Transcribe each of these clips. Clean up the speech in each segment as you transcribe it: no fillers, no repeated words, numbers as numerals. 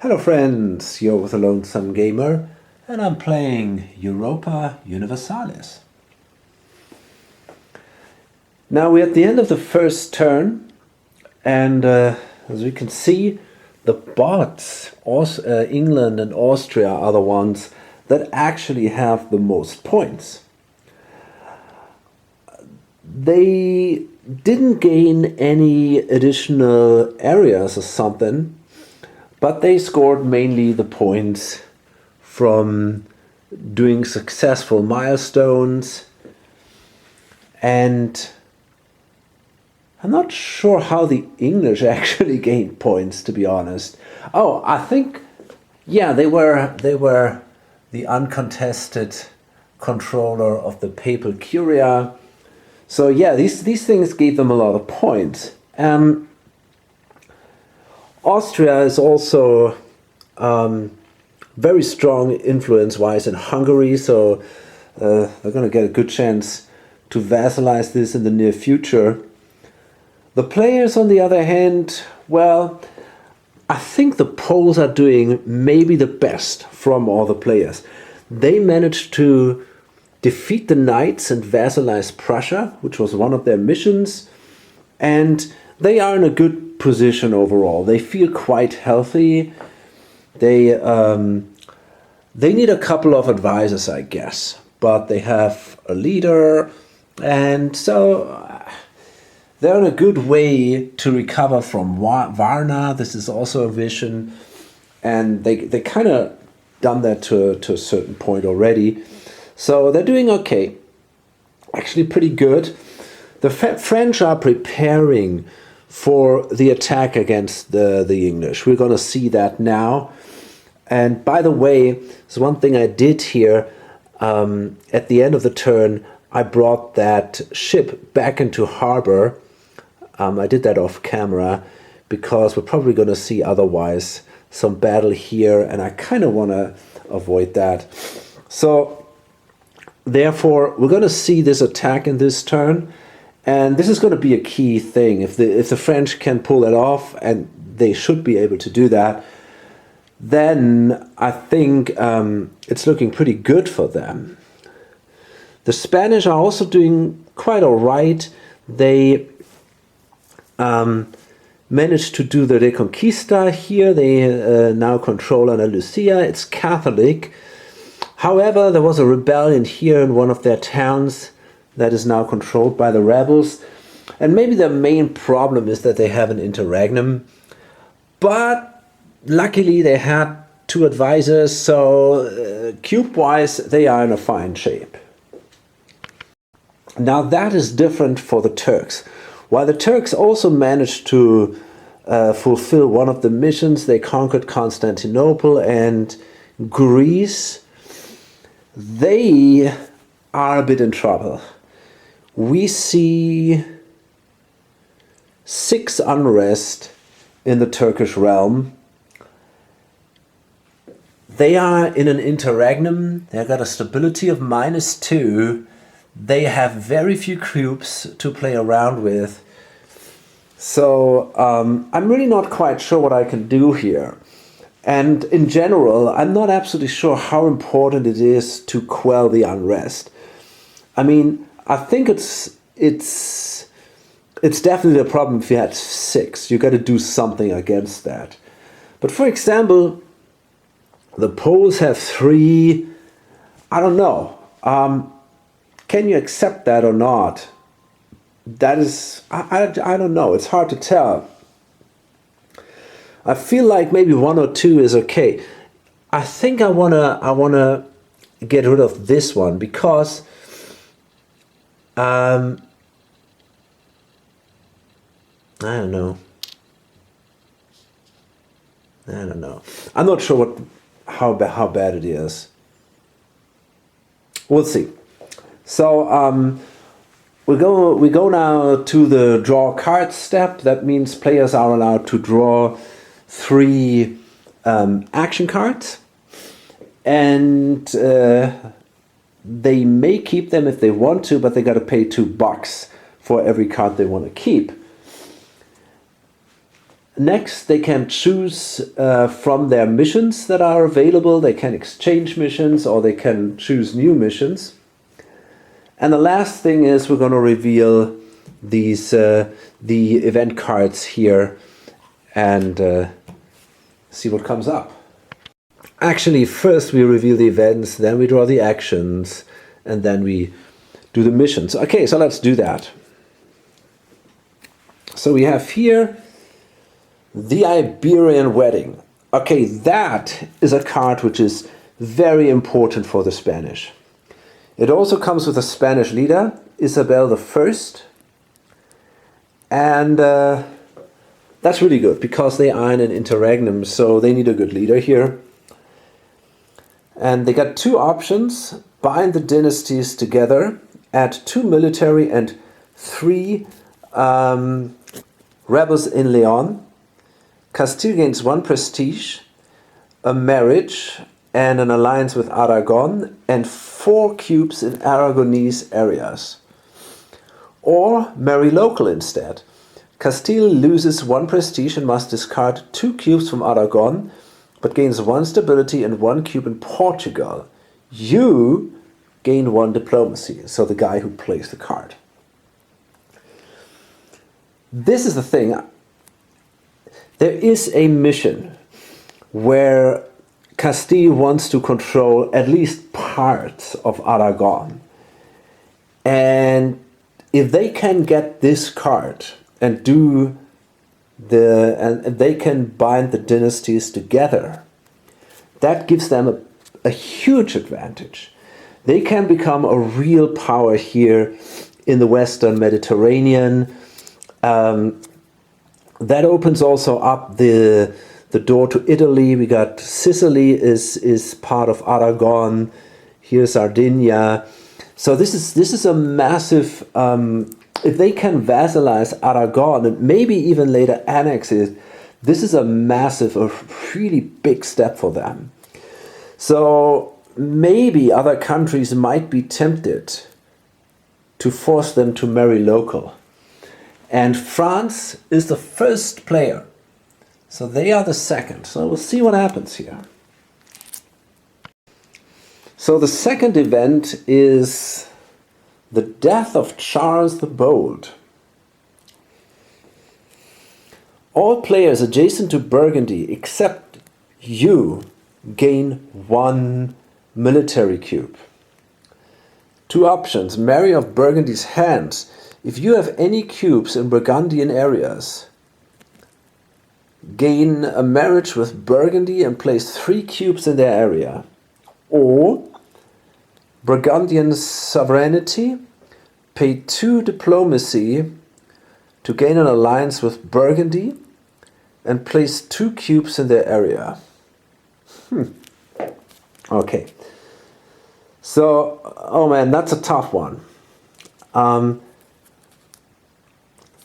Hello friends, you're with the Lonesome Gamer and I'm playing Europa Universalis. Now we're at the end of the first turn and as we can see the bots, England and Austria are the ones that actually have the most points. They didn't gain any additional areas or something, but they scored mainly the points from doing successful milestones. And I'm not sure how the English actually gained points, to be honest. Oh, I think, yeah, they were the uncontested controller of the papal curia. So yeah, these things gave them a lot of points. Austria is also very strong influence-wise in Hungary, so they're going to get a good chance to vassalize this in the near future. The players, on the other hand, well, I think the Poles are doing maybe the best from all the players. They managed to defeat the Knights and vassalize Prussia, which was one of their missions, and they are in a good position overall. They feel quite healthy. They need a couple of advisors, I guess, but they have a leader, and so they're in a good way to recover from Varna. This is also a vision, and they kind of done that to a certain point already. So they're doing okay, actually pretty good. The French are preparing for the attack against the English. We're going to see that now. And by the way, there's one thing I did here. At the end of the turn, I brought that ship back into harbor. I did that off camera because we're probably going to see otherwise some battle here, and I kind of want to avoid that. So therefore, we're going to see this attack in this turn, and this is going to be a key thing. If the French can pull it off, and they should be able to do that, then I think it's looking pretty good for them. The Spanish are also doing quite all right. They managed to do the Reconquista here. They now control Andalusia. It's Catholic. However, there was a rebellion here in one of their towns that is now controlled by the rebels. And maybe their main problem is that they have an interregnum. But luckily they had two advisors, so cube-wise they are in a fine shape. Now that is different for the Turks. While the Turks also managed to fulfill one of the missions, they conquered Constantinople and Greece. They are a bit in trouble. We see 6 unrest in the Turkish realm. They are in an interregnum. They've got a stability of -2. They have very few cubes to play around with. So I'm really not quite sure what I can do here. And in general, I'm not absolutely sure how important it is to quell the unrest. I mean, I think it's definitely a problem if you had 6. You got to do something against that. But for example, the Poles have 3. I don't know. Can you accept that or not? That is, I don't know. It's hard to tell. I feel like maybe 1 or 2 is okay. I think I wanna get rid of this one because I don't know. I'm not sure how bad it is. We'll see. So we go now to the draw cards step. That means players are allowed to draw 3 action cards, and they may keep them if they want to, but they got to pay $2 for every card they want to keep. Next, they can choose from their missions that are available. They can exchange missions or they can choose new missions. And the last thing is we're going to reveal these the event cards here and see what comes up. Actually, first we reveal the events, then we draw the actions, and then we do the missions. Okay, so let's do that. So we have here the Iberian Wedding. Okay, that is a card which is very important for the Spanish. It also comes with a Spanish leader, Isabel I. And that's really good because they are in an interregnum, so they need a good leader here. And they got two options: bind the dynasties together, add 2 military and 3 rebels in Leon. Castile gains 1 prestige, a marriage and an alliance with Aragon, and 4 cubes in Aragonese areas. Or marry local instead. Castile loses 1 prestige and must discard 2 cubes from Aragon, but gains 1 stability and 1 cube in Portugal. You gain 1 diplomacy, so the guy who plays the card. This is the thing. There is a mission where Castile wants to control at least parts of Aragon. And if they can get this card and and they can bind the dynasties together, that gives them a huge advantage. They can become a real power here in the Western Mediterranean. That opens also up the door to Italy. We got Sicily is part of Aragon. Here's Sardinia. So this is a massive. If they can vassalize Aragon and maybe even later annex it, this is a massive, a really big step for them. So maybe other countries might be tempted to force them to marry local. And France is the first player. So they are the second. So we'll see what happens here. So the second event is the death of Charles the Bold. All players adjacent to Burgundy except you gain 1 military cube. 2 options: Mary of Burgundy's hands. If you have any cubes in Burgundian areas, gain a marriage with Burgundy and place 3 cubes in their area. Or Burgundian sovereignty, pay 2 diplomacy to gain an alliance with Burgundy and place 2 cubes in their area. Okay. So, oh man, that's a tough one.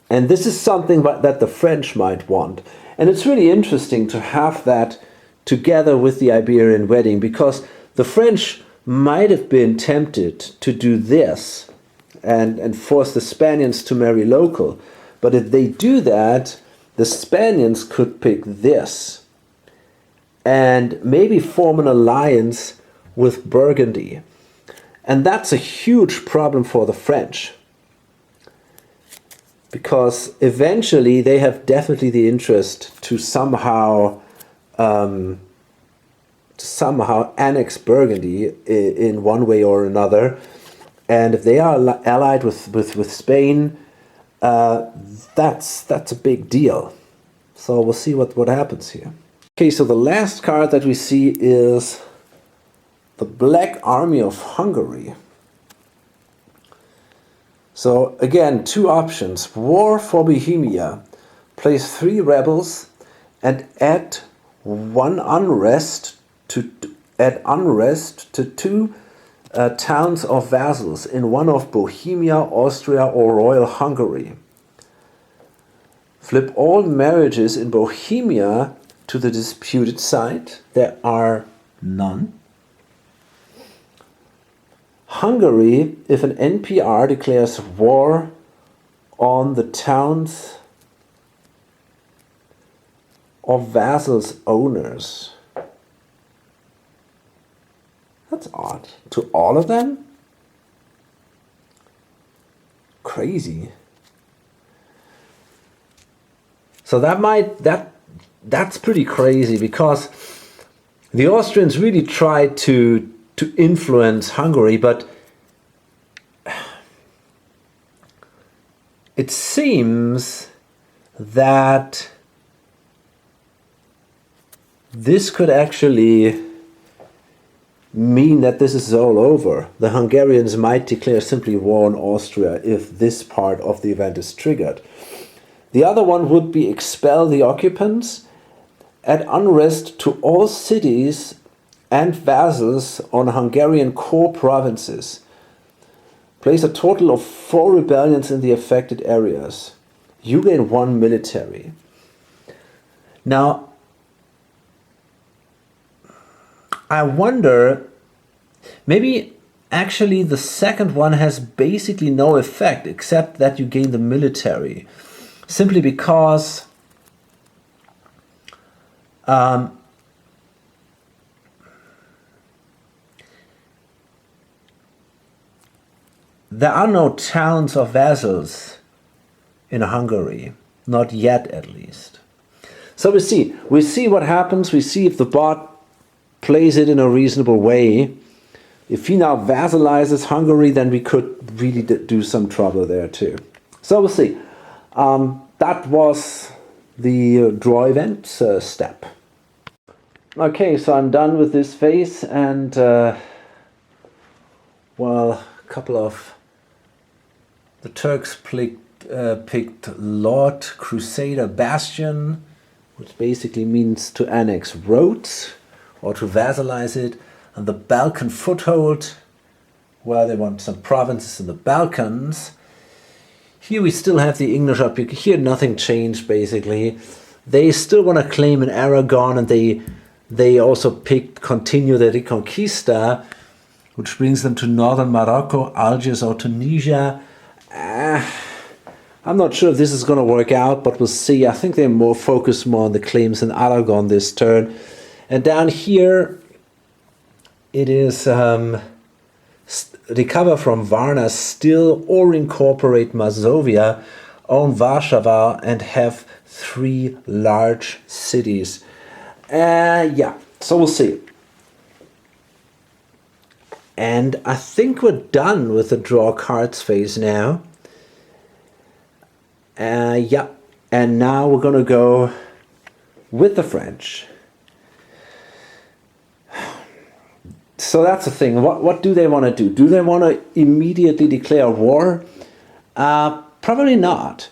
And this is something that the French might want. And it's really interesting to have that together with the Iberian Wedding, because the French might have been tempted to do this and force the Spaniards to marry local. But if they do that, the Spaniards could pick this and maybe form an alliance with Burgundy. And that's a huge problem for the French, because eventually they have definitely the interest to somehow annex Burgundy in one way or another. And if they are allied with Spain, that's a big deal. So we'll see what happens here. Okay, so the last card that we see is the Black Army of Hungary. So again, 2 options: War for Bohemia, place 3 rebels and add 1 unrest to 2 towns of vassals in one of Bohemia, Austria, or Royal Hungary. Flip all marriages in Bohemia to the disputed side. There are none. Hungary, if an NPR declares war on the towns or vassals owners. That's odd. To all of them? Crazy. So that's pretty crazy, because the Austrians really tried to influence Hungary, but it seems that this could actually mean that this is all over. The Hungarians might declare simply war on Austria if this part of the event is triggered. The other one would be expel the occupants, add unrest to all cities and vassals on Hungarian core provinces. Place a total of 4 rebellions in the affected areas. You gain 1 military. Now, I wonder, maybe actually the second one has basically no effect except that you gain the military. Simply because there are no towns or vassals in Hungary, not yet at least. So we see what happens, we see if the bot plays it in a reasonable way. If he now vassalizes Hungary, then we could really do some trouble there too. So we'll see. That was the draw event step. Okay, so I'm done with this phase, and well, a couple of the Turks picked Lord Crusader Bastion, which basically means to annex Rhodes or to vassalize it, and the Balkan Foothold, where they want some provinces in the Balkans. Here we still have the English up here. Here nothing changed basically. They still want to claim in Aragon, and they also picked continue the Reconquista, which brings them to northern Morocco, Algiers or Tunisia. I'm not sure if this is going to work out, but we'll see. I think they're more focused on the claims in Aragon this turn. And down here it is recover from Varna still, or incorporate Mazovia, own Warsaw, and have 3 large cities. Yeah, so we'll see. And I think we're done with the draw cards phase now. Yeah, and now we're gonna go with the French. So that's the thing. What do they want to do? Do they want to immediately declare war? Probably not.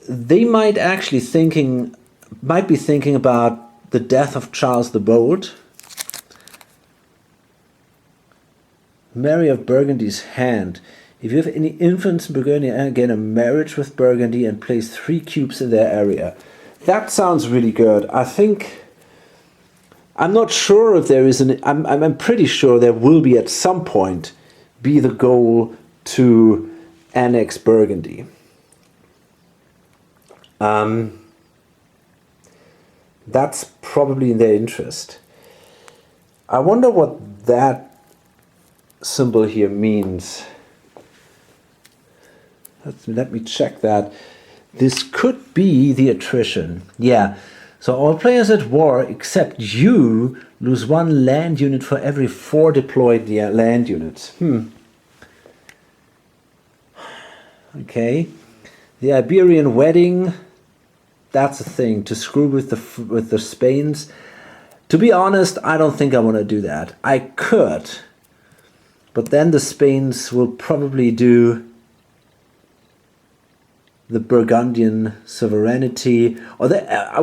They might be thinking about the death of Charles the Bold. Mary of Burgundy's hand. If you have any influence in Burgundy, gain a marriage with Burgundy and place 3 cubes in their area. That sounds really good. I'm not sure if there is I'm pretty sure there will be at some point be the goal to annex Burgundy. That's probably in their interest. I wonder what that symbol here means. Let me check that. This could be the attrition. Yeah. So all players at war except you lose 1 land unit for every 4 deployed land units. Okay. The Iberian wedding. That's a thing, to screw with the Spains. To be honest, I don't think I want to do that. I could, but then the Spains will probably do the Burgundian sovereignty, or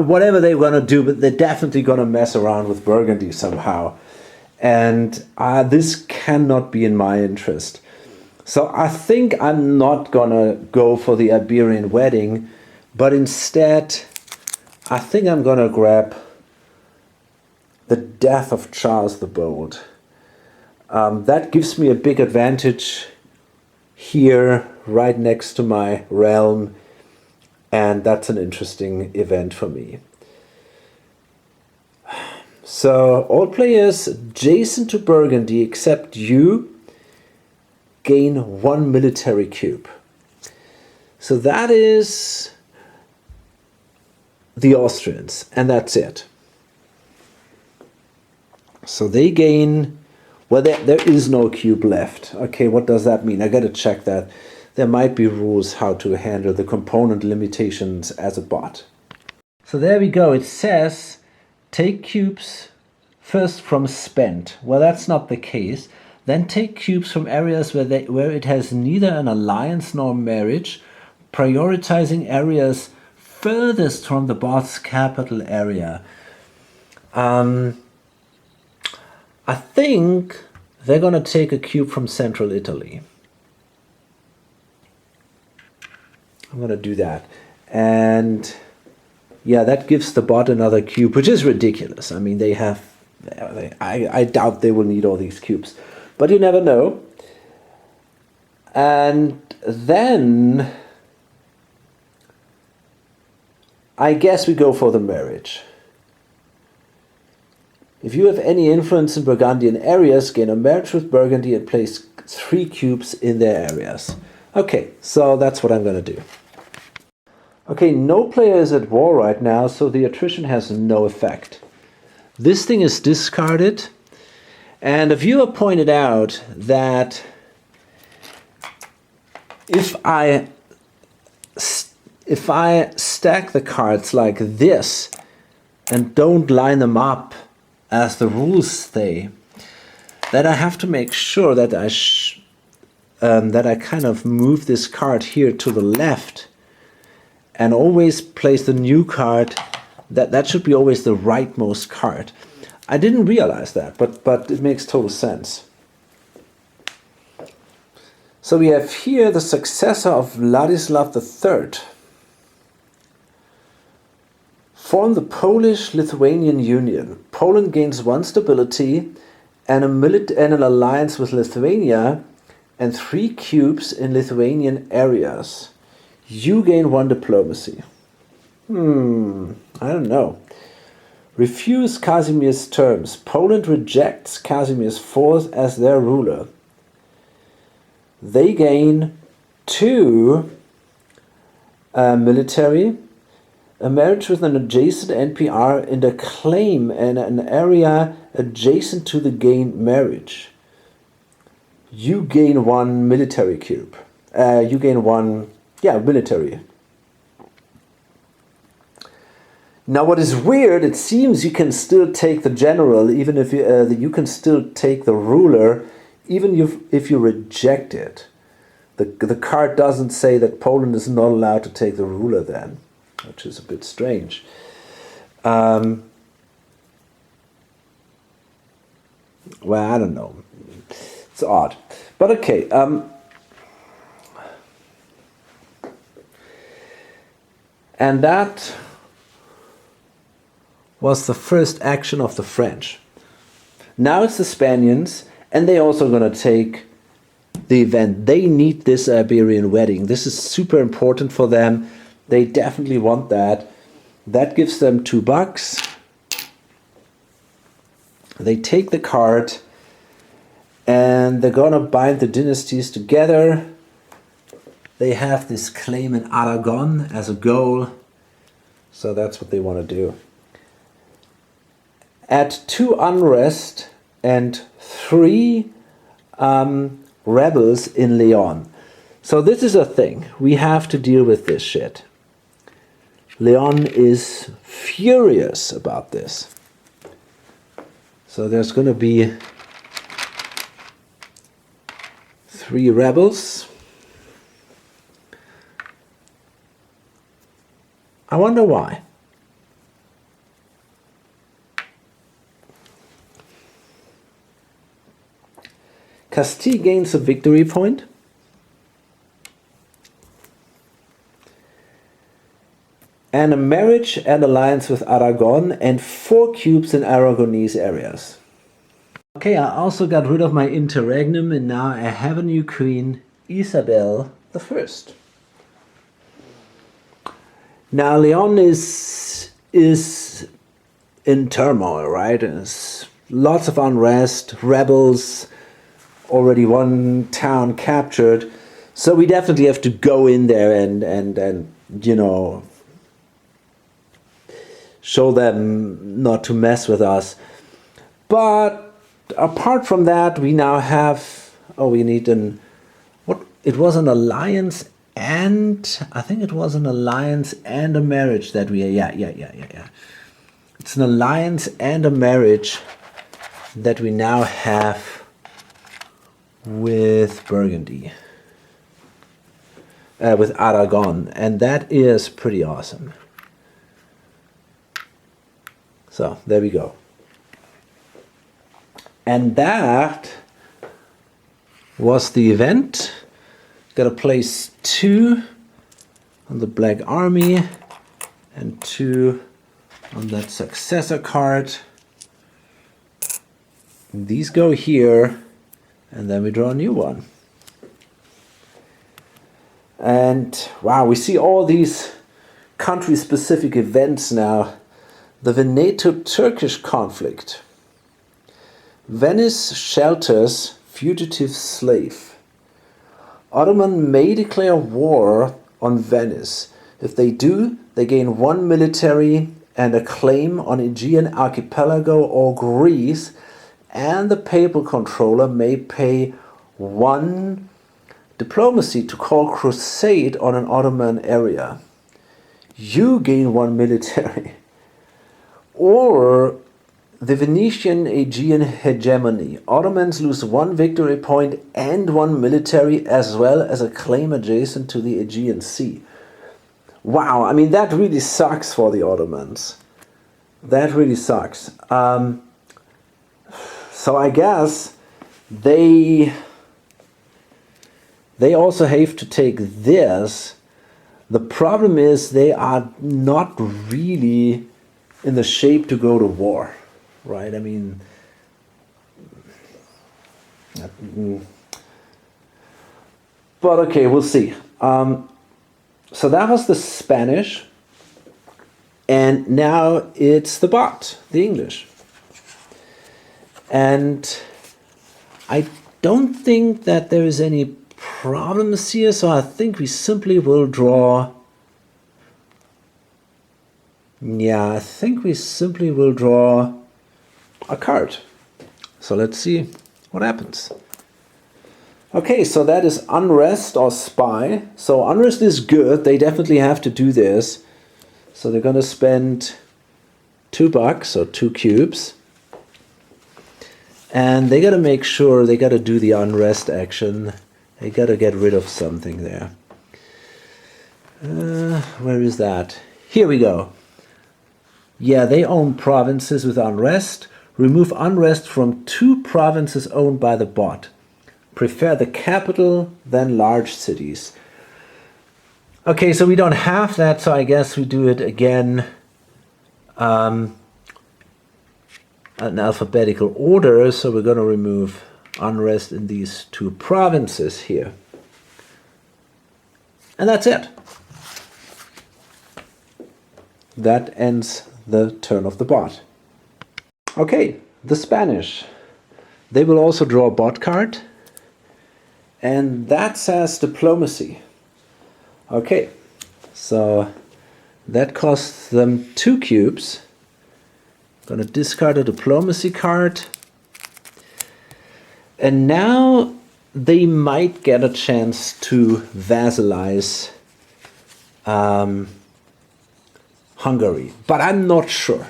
whatever they're going to do, but they're definitely going to mess around with Burgundy somehow. And this cannot be in my interest. So I think I'm not going to go for the Iberian wedding, but instead I think I'm going to grab the death of Charles the Bold. That gives me a big advantage here, right next to my realm, And that's an interesting event for me. So all players adjacent to Burgundy except you gain 1 military cube. So that is the Austrians, and that's it. So they gain, well, there is no cube left. Okay, what does that mean? I gotta check that. There might be rules how to handle the component limitations as a bot. So there we go. It says take cubes first from spent. Well, that's not the case. Then take cubes from areas where it has neither an alliance nor marriage, prioritizing areas furthest from the bot's capital area. I think they're going to take a cube from central Italy. I'm going to do that. And yeah, that gives the bot another cube, which is ridiculous. I mean, I doubt they will need all these cubes. But you never know. And then I guess we go for the marriage. If you have any influence in Burgundian areas, gain a marriage with Burgundy and place 3 cubes in their areas. Okay, so that's what I'm going to do. Okay, no player is at war right now, so the attrition has no effect. This thing is discarded, and a viewer pointed out that if I stack the cards like this and don't line them up as the rules say, that I have to make sure that I kind of move this card here to the left and always place the new card. That should be always the rightmost card. I didn't realize that, but it makes total sense. So we have here the successor of Vladislav III. Form the Polish-Lithuanian Union. Poland gains 1 stability and an alliance with Lithuania and 3 cubes in Lithuanian areas. You gain 1 diplomacy. I don't know. Refuse Casimir's terms. Poland rejects Casimir's force as their ruler. They gain 2 military, a marriage with an adjacent NPR, and a claim in an area adjacent to the gained marriage. You gain 1 military cube. You gain 1, military. Now what is weird, it seems you can still take the general, even if you can still take the ruler, even if you reject it. The card doesn't say that Poland is not allowed to take the ruler then, which is a bit strange. Well, I don't know. It's odd. But okay. And that was the first action of the French. Now it's the Spaniards, and they're also going to take the event. They need this Iberian wedding. This is super important for them. They definitely want that. That gives them $2. They take the card, and they're going to bind the dynasties together. They have this claim in Aragon as a goal, so that's what they want to do. Add 2 unrest and 3 rebels in Leon. So this is a thing. We have to deal with this shit. Leon is furious about this. So there's going to be 3 rebels. I wonder why. Castile gains a victory point. And a marriage and alliance with Aragon and 4 cubes in Aragonese areas. Okay, I also got rid of my interregnum and now I have a new queen, Isabel I. Now Leon is in turmoil, right? There's lots of unrest, rebels, already one town captured. So we definitely have to go in there and you know, show them not to mess with us. But apart from that, we now have, oh, we need an, what, it was an alliance and, I think it was an alliance and a marriage that we, yeah. It's an alliance and a marriage that we now have with Burgundy. With Aragon, and that is pretty awesome. So there we go. And that was the event. Got to place 2 on the Black Army and 2 on that successor card. These go here, and then we draw a new one. And wow, we see all these country-specific events now. The Veneto-Turkish conflict. Venice shelters fugitive slave. Ottoman may declare war on Venice. If they do, they gain 1 military and a claim on Aegean archipelago or Greece, and the papal controller may pay 1 diplomacy to call crusade on an Ottoman area. You gain 1 military. Or the Venetian Aegean hegemony. Ottomans lose 1 victory point and 1 military, as well as a claim adjacent to the Aegean Sea. Wow, I mean, that really sucks for the Ottomans. That really sucks. So I guess they also have to take this. The problem is they are not really in the shape to go to war, right? I mean, but okay, we'll see. So that was the Spanish, and now it's the bot, the English. And I don't think that there is any problems here, so I think we simply will draw. Yeah, I think we simply will draw a card. So let's see what happens. Okay, so that is unrest or spy. So unrest is good. They definitely have to do this. So they're going to spend $2, or 2 cubes. And they got to make sure they got to do the unrest action. They got to get rid of something there. Where is that? Here we go. Yeah, they own provinces with unrest. Remove unrest from 2 provinces owned by the bot. Prefer the capital than large cities. Okay, so we don't have that, so I guess we do it again in alphabetical order. So we're going to remove unrest in these 2 provinces here. And that's it. That ends the turn of the bot. Okay, the Spanish. They will also draw a bot card. And that says diplomacy. Okay, so that costs them 2 cubes. Gonna discard a diplomacy card. And now they might get a chance to vassalize Hungary, but I'm not sure.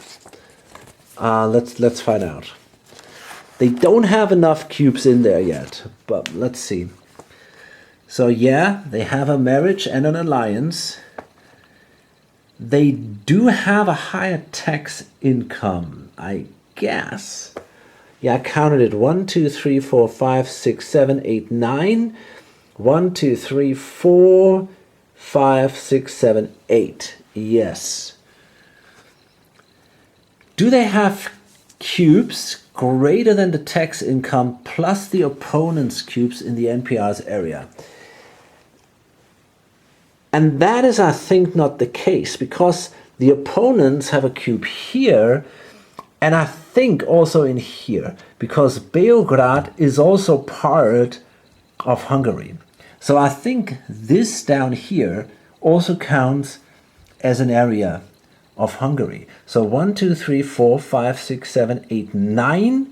Let's find out. They don't have enough cubes in there yet, but let's see. So yeah, they have a marriage and an alliance. They do have a higher tax income, I guess. Yeah, I counted it. 1, 2, 3, 4, 5, 6, 7, 8, 9. 1, 2, 3, 4, 5, 6, 7, 8. Yes. Do they have cubes greater than the tax income plus the opponent's cubes in the NPR's area? And that is, I think, not the case, because the opponents have a cube here, and I think also in here, because Beograd is also part of Hungary. So I think this down here also counts as an area of Hungary. So 1, 2, 3, 4, 5, 6, 7, 8, 9,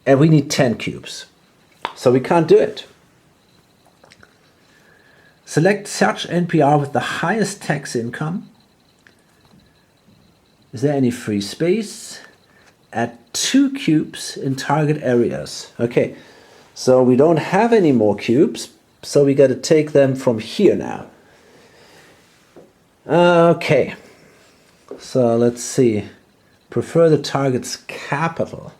and we need 10 cubes. So we can't do it. Select such NPR with the highest tax income. Is there any free space? Add 2 cubes in target areas. Okay, so we don't have any more cubes, so we got to take them from here now. Okay, so let's see. Prefer the target's capital.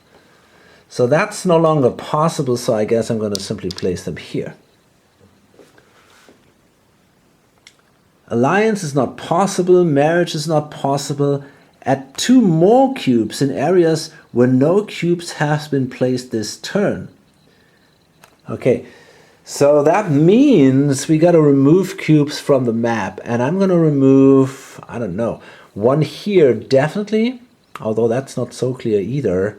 So that's no longer possible, so I guess I'm going to simply place them here. Alliance is not possible, marriage is not possible. Add 2 more cubes in areas where no cubes have been placed this turn. Okay, so that means we got to remove cubes from the map. And I'm going to remove, I don't know, 1 here definitely, although that's not so clear either.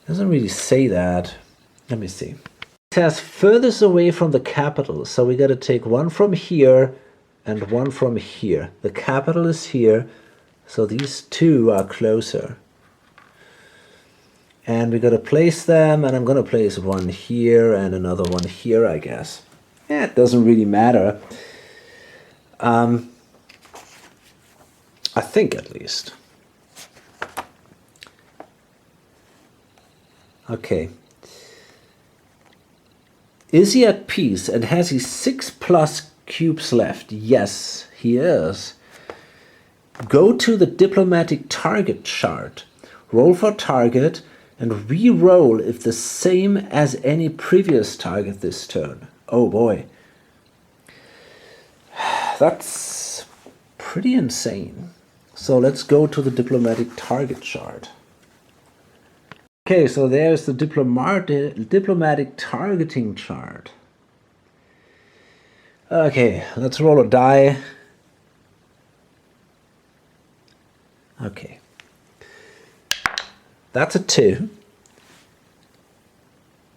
Doesn't really say that. Let me see. It says furthest away from the capital, so we got to take 1 from here and 1 from here. The capital is here, so these 2 are closer. And we got to place them, and I'm going to place 1 here and another 1 here, I guess. Yeah, it doesn't really matter. I think, at least. Okay. Is he at peace, and has he 6+ cubes left? Yes, he is. Go to the diplomatic target chart. Roll for target and re-roll if the same as any previous target this turn. Oh boy. That's pretty insane. So let's go to the diplomatic target chart. Okay, so there's the diplomatic targeting chart. Okay, let's roll a die. Okay. That's a 2.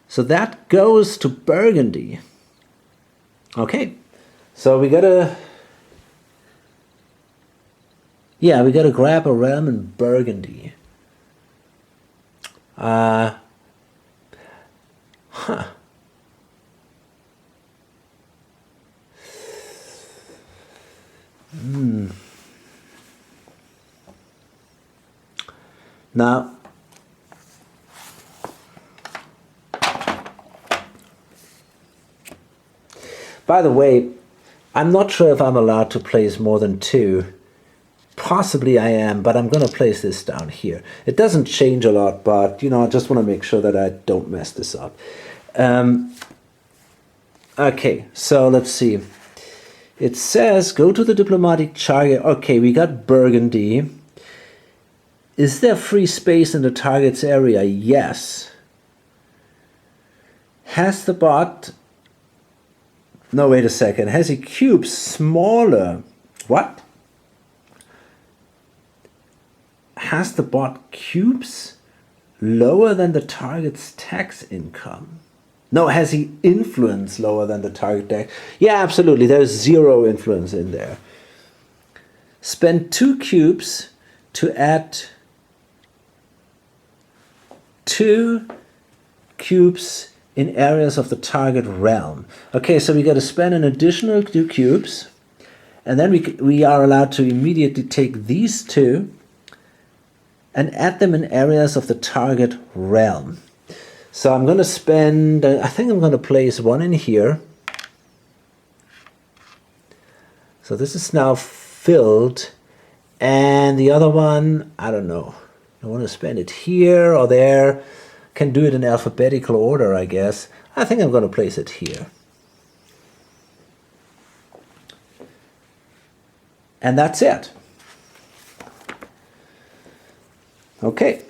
So that goes to Burgundy. Okay, so we gotta grab a realm in Burgundy. Now, by the way, I'm not sure if I'm allowed to place more than 2. Possibly I am, but I'm going to place this down here. It doesn't change a lot, but, I just want to make sure that I don't mess this up. Okay, so let's see. It says, go to the diplomatic target. Okay, we got Burgundy. Is there free space in the target's area? Yes. Has the bot... No, wait a second. Has he cubes smaller? What? Has the bot cubes lower than the target's tax income? No, has he influence lower than the target tax? Yeah, absolutely. There's 0 influence in there. Spend 2 cubes to add 2 cubes in areas of the target realm. Okay, so we got to spend an additional 2 cubes, and then we are allowed to immediately take these 2 and add them in areas of the target realm. So I'm going to spend, I think I'm going to place 1 in here. So this is now filled, and the other one, I don't know. I want to spend it here or there. Can do it in alphabetical order, I guess. I think I'm going to place it here. And that's it. Okay.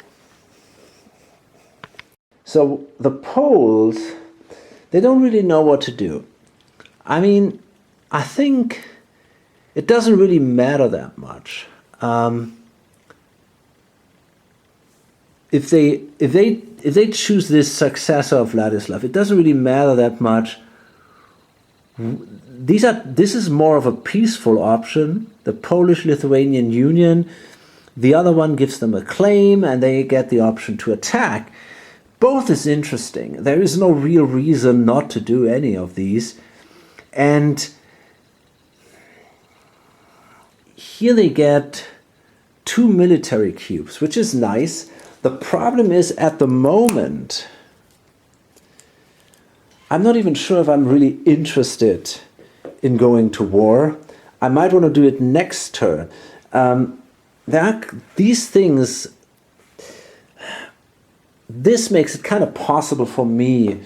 So the Poles, they don't really know what to do. I mean, I think it doesn't really matter that much. If they choose this successor of Vladislav, it doesn't really matter that much. This is more of a peaceful option, the Polish-Lithuanian Union. The other one gives them a claim and they get the option to attack. Both is interesting. There is no real reason not to do any of these. And here they get 2 military cubes, which is nice. The problem is, at the moment, I'm not even sure if I'm really interested in going to war. I might want to do it next turn. These things, this makes it kind of possible for me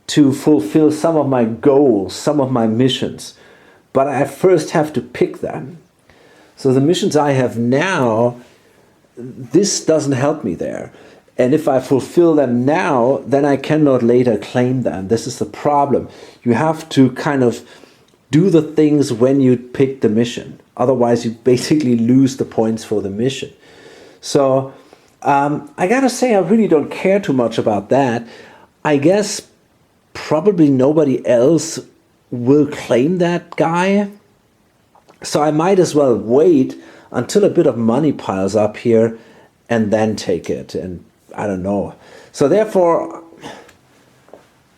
to fulfill some of my goals, some of my missions. But I first have to pick them. So the missions I have now, this doesn't help me there. And if I fulfill them now, then I cannot later claim them. This is the problem. You have to kind of do the things when you pick the mission. Otherwise, you basically lose the points for the mission. So I gotta say, I really don't care too much about that. I guess probably nobody else will claim that guy. So I might as well wait until a bit of money piles up here and then take it. And I don't know. So therefore,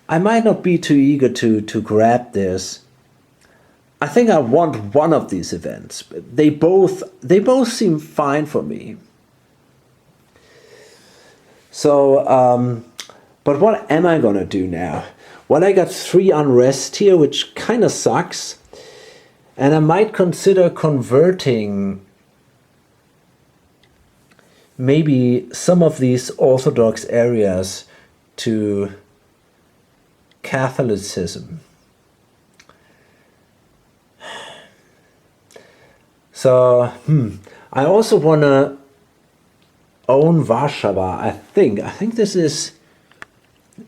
I might not be too eager to grab this. I think I want one of these events. They both seem fine for me. So, but what am I gonna do now? Well, I got 3 unrest here, which kind of sucks. And I might consider converting maybe some of these Orthodox areas to Catholicism. So, I also want to own Warsaw, I think this is,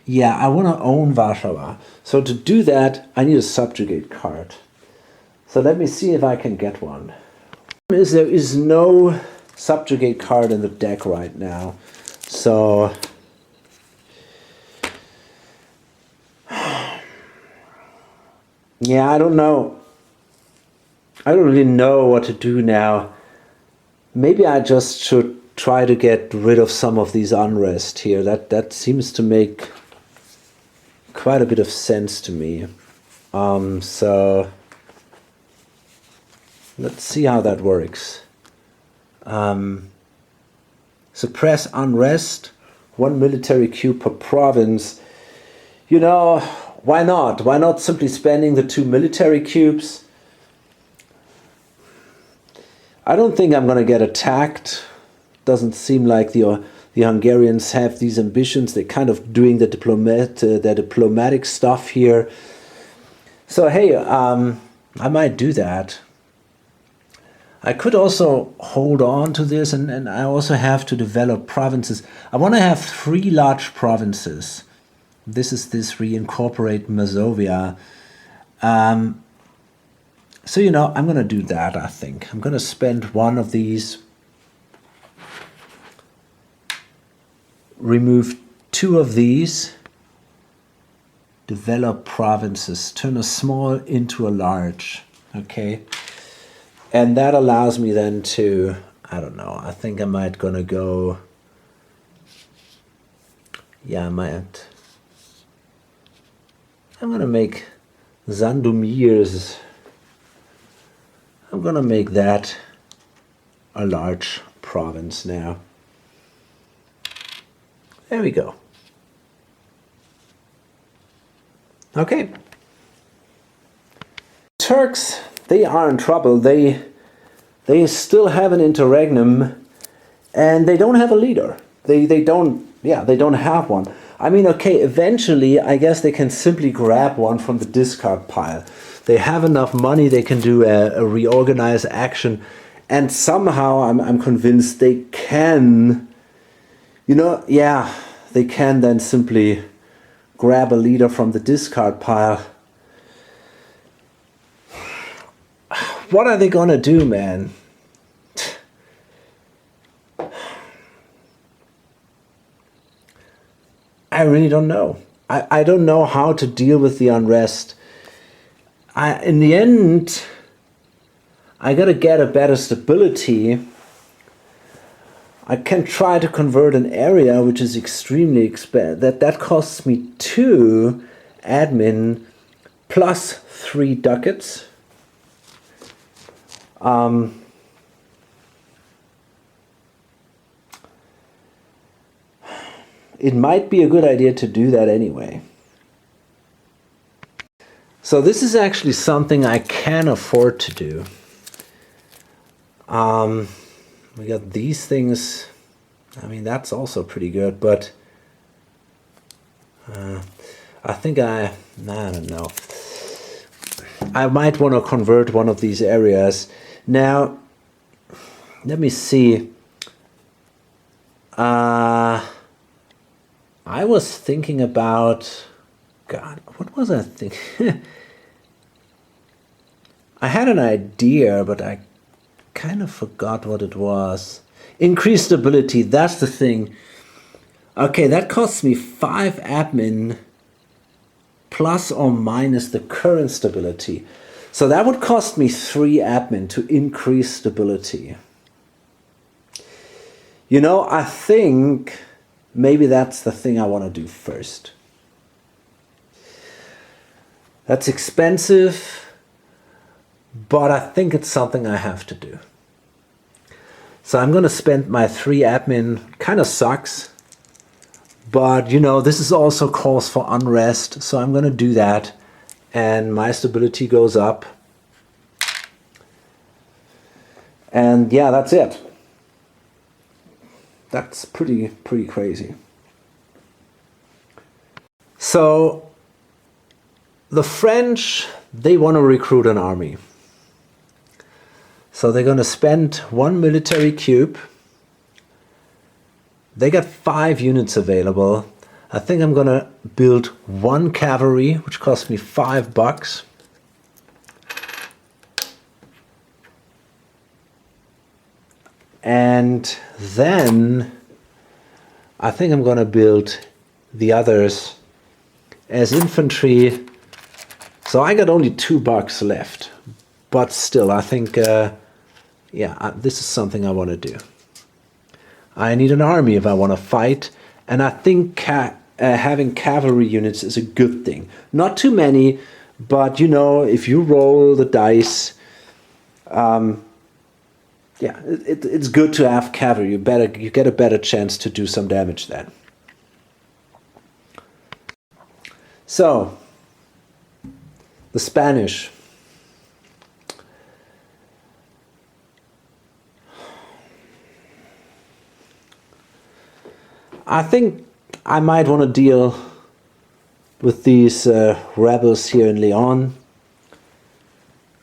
yeah, I want to own Warsaw. So to do that, I need a subjugate card. So let me see if I can get one. There is no subjugate card in the deck right now. So yeah, I don't know. I don't really know what to do now. Maybe I just should try to get rid of some of these unrest here. That seems to make quite a bit of sense to me. So let's see how that works. Suppress unrest, 1 military cube per province. You know, why not? Why not simply spending the 2 military cubes? I don't think I'm going to get attacked. Doesn't seem like the Hungarians have these ambitions. They're kind of doing the diplomatic stuff here. So hey, I might do that. I could also hold on to this, and I also have to develop provinces. I want to have 3 large provinces. This is this reincorporate Mazovia. So, you know, I'm going to do that, I think. I'm going to spend 1 of these, remove 2 of these, develop provinces, turn a small into a large, okay? And that allows me then to, I don't know, I think I might gonna go, yeah, I'm gonna make Sandomier's, I'm gonna make that a large province now. There we go. Okay. Turks, they are in trouble. They still have an interregnum and they don't have a leader. They don't have one. I mean, okay, eventually I guess they can simply grab one from the discard pile. They have enough money, they can do a reorganize action, and somehow I'm convinced they can, you know, yeah, they can then simply grab a leader from the discard pile. what are they gonna do, man? I really don't know. I don't know how to deal with the unrest. In the end, I gotta get a better stability. I can try to convert an area which is extremely expensive. That costs me 2 admin plus 3 ducats. It might be a good idea to do that anyway. So this is actually something I can afford to do. We got these things. I mean, that's also pretty good, but I think I don't know. I might want to convert one of these areas. Now, let me see. I was thinking about, God, what was I thinking? I had an idea, but I kind of forgot what it was. Increased stability, that's the thing. Okay, that costs me 5 admin plus or minus the current stability. So that would cost me 3 admin to increase stability. You know, I think maybe that's the thing I want to do first. That's expensive, but I think it's something I have to do. So I'm going to spend my 3 admin. Kind of sucks, but you know, this is also cause for unrest, so I'm going to do that, and my stability goes up. And yeah, that's it. That's pretty crazy. So the French, they want to recruit an army. So they're going to spend 1 military cube. They got 5 units available. I think I'm going to build 1 cavalry, which costs me $5. And then I think I'm going to build the others as infantry. So I got only $2 left. But still, I think, yeah, this is something I want to do. I need an army if I want to fight. And I think having cavalry units is a good thing. Not too many, but you know, if you roll the dice, yeah, it's good to have cavalry. You get a better chance to do some damage then. So, the Spanish. I think I might want to deal with these rebels here in Leon.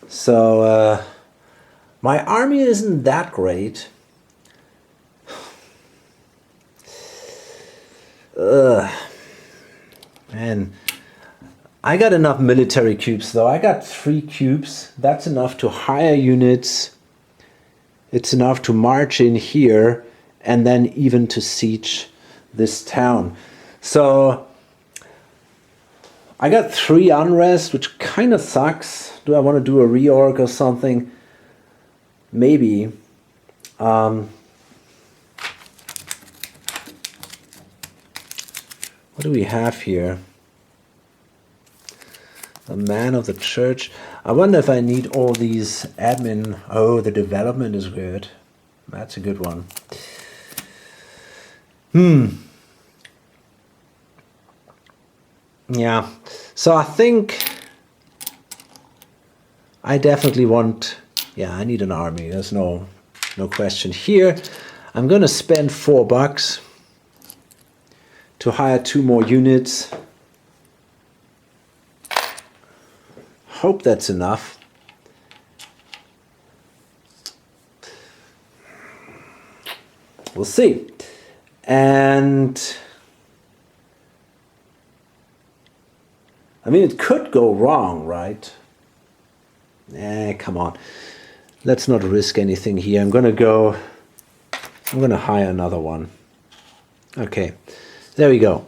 So, my army isn't that great. Man, I got enough military cubes though. I got 3 cubes. That's enough to hire units. It's enough to march in here and then even to siege this town. So I got 3 unrest, which kind of sucks. Do I want to do a reorg or something? Maybe. What do we have here? A man of the church. I wonder if I need all these admin. Oh, the development is good. That's a good one. Yeah. So I think I definitely want... Yeah, I need an army. There's no question here. I'm going to spend $4 to hire 2 more units. Hope that's enough. We'll see. And I mean, it could go wrong, right? Come on. Let's not risk anything here. I'm gonna hire another one. Okay, there we go.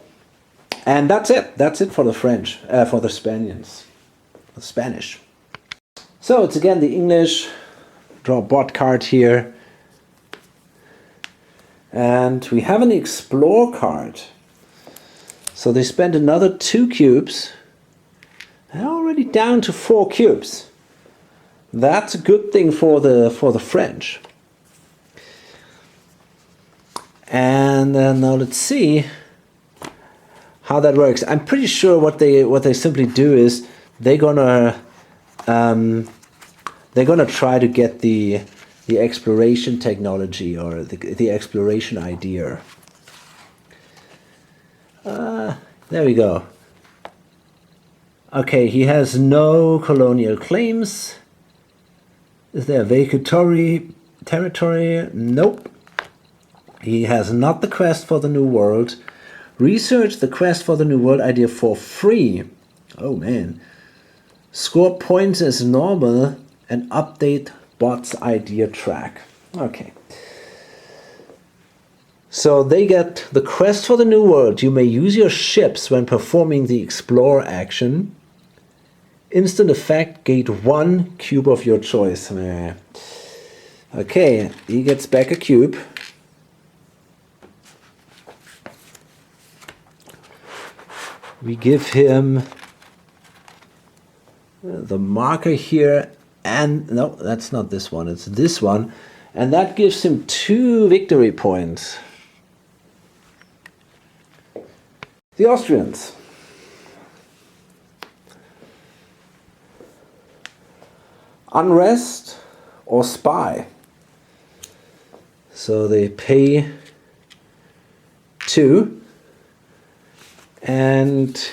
And that's it. That's it for the French, for the Spaniards. The Spanish. So it's again the English. Draw a bot card here. And we have an explore card. So they spent another 2 cubes. They're already down to 4 cubes. That's a good thing for the French. And now let's see how that works. I'm pretty sure what they simply do is they're gonna try to get the exploration technology or the exploration idea. There we go. Okay, he has no colonial claims. Is there vacatory territory? Nope. He has not the quest for the New World. Research the quest for the New World idea for free. Oh man. Score points as normal and update bot's idea track. Okay. So they get the quest for the New World. You may use your ships when performing the explore action. Instant effect, gate 1 cube of your choice. Okay, he gets back a cube. We give him the marker here, and no, that's not this one, it's this one, and that gives him 2 victory points. The Austrians. Unrest or spy. So they pay 2. And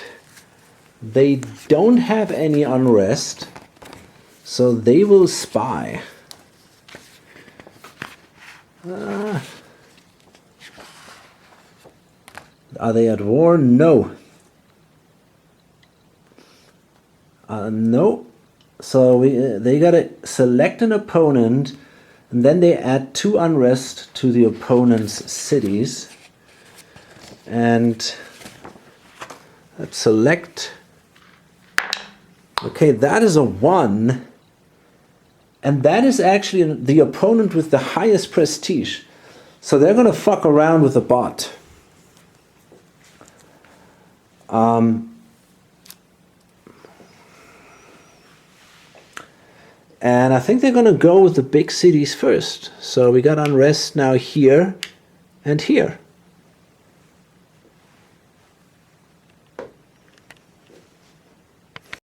they don't have any unrest, so they will spy. Are they at war? No. No. So they gotta select an opponent, and then they add 2 unrest to the opponent's cities. And let's select. Okay, that is a 1. And that is actually the opponent with the highest prestige. So they're going to fuck around with the bot. And I think they're going to go with the big cities first. So we got unrest now here and here.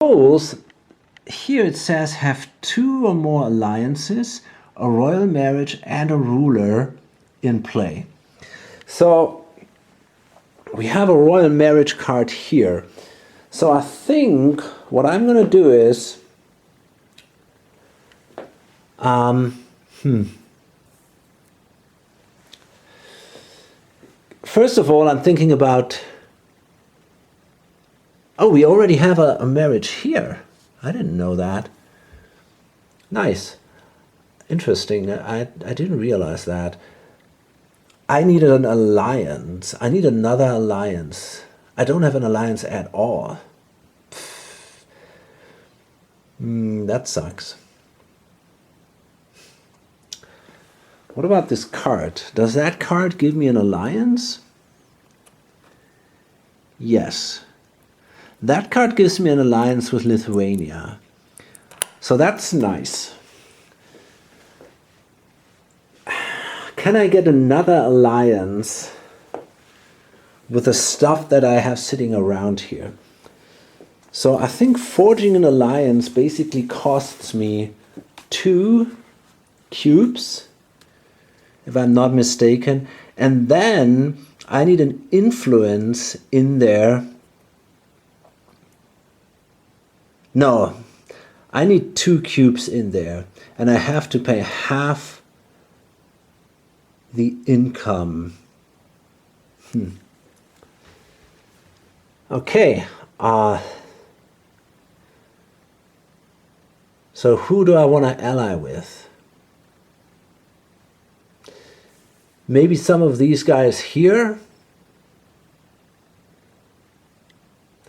Goals, here it says have 2 or more alliances, a royal marriage and a ruler in play. So we have a royal marriage card here. So I think what I'm going to do is first of all, I'm thinking about, oh, we already have a marriage here. I didn't know that. Nice. Interesting. I didn't realize that. I needed an alliance. I need another alliance. I don't have an alliance at all. That sucks. What about this card? Does that card give me an alliance? Yes. That card gives me an alliance with Lithuania. So that's nice. Can I get another alliance with the stuff that I have sitting around here? So I think forging an alliance basically costs me 2 cubes, if I'm not mistaken. And then I need an influence in there. No, I need 2 cubes in there, and I have to pay half the income. So So who do I want to ally with? Maybe some of these guys here?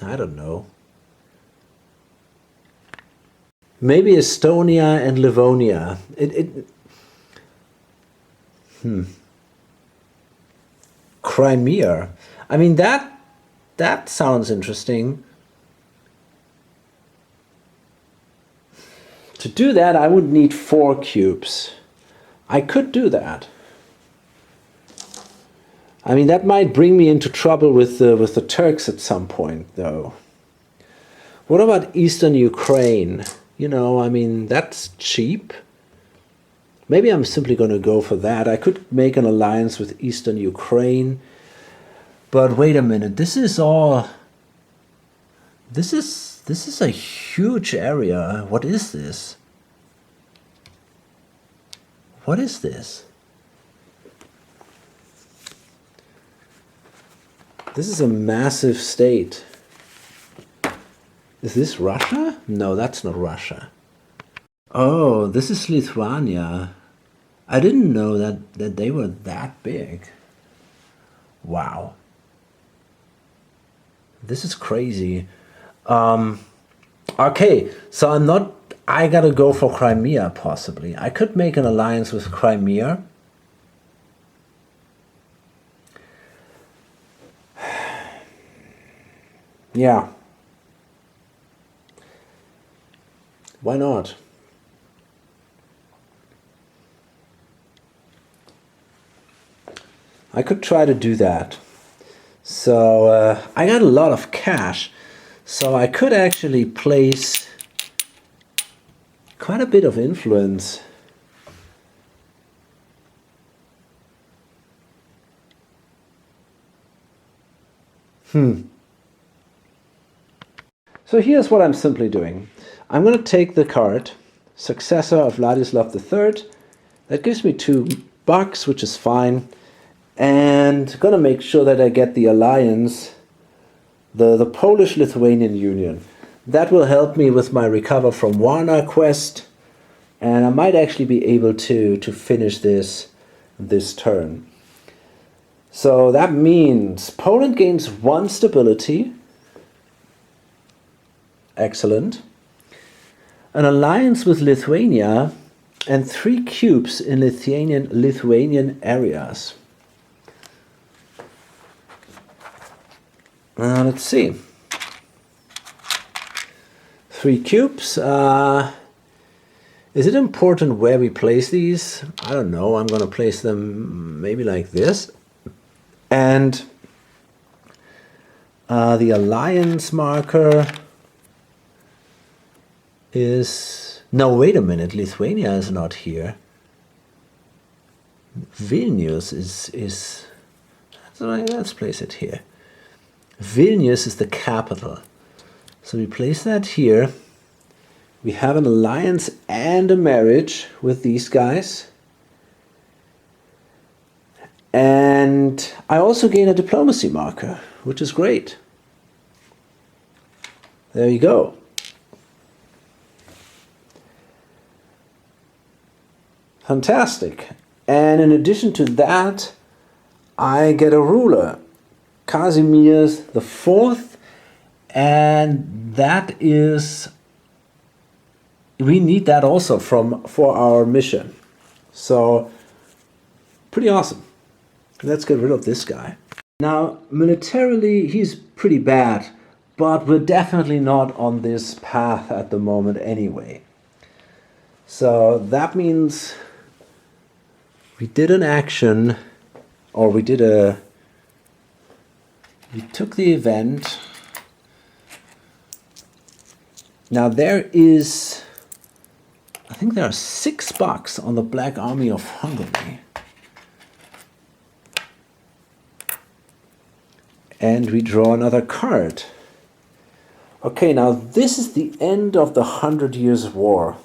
I don't know. Maybe Estonia and Livonia. Crimea. I mean, that sounds interesting. To do that, I would need 4 cubes. I could do that. I mean, that might bring me into trouble with the Turks at some point, though. What about Eastern Ukraine? You know, I mean, that's cheap. Maybe I'm simply going to go for that. I could make an alliance with Eastern Ukraine. But wait a minute, this is all... This is a huge area. What is this? What is this? This is a massive state. Is this Russia? No, that's not Russia. Oh, this is Lithuania. I didn't know that they were that big. Wow. This is crazy. Okay, so I gotta go for Crimea, possibly. I could make an alliance with Crimea. Yeah. Why not? I could try to do that. So I got a lot of cash, so I could actually place quite a bit of influence. So here's what I'm simply doing. I'm going to take the card, Successor of Vladislav III. That gives me $2, which is fine. And going to make sure that I get the alliance, the Polish-Lithuanian Union. That will help me with my Recover from Warna quest. And I might actually be able to finish this turn. So that means Poland gains 1 stability. Excellent. An alliance with Lithuania and 3 cubes in Lithuanian areas. Let's see. 3 cubes. Is it important where we place these? I don't know. I'm going to place them maybe like this. And the alliance marker is... No, wait a minute. Lithuania is not here. Vilnius is... Let's place it here. Vilnius is the capital. So we place that here. We have an alliance and a marriage with these guys. And I also gain a diplomacy marker, which is great. There you go. Fantastic. And in addition to that, I get a ruler. Kazimierz the Fourth, and that is, we need that also for our mission. So pretty awesome. Let's get rid of this guy. Now militarily he's pretty bad, but we're definitely not on this path at the moment anyway. So that means we did an action, or we took the event. Now there is, I think there are $6 on the Black Army of Hungary. And we draw another card. Okay, now this is the end of the 100 Years' War.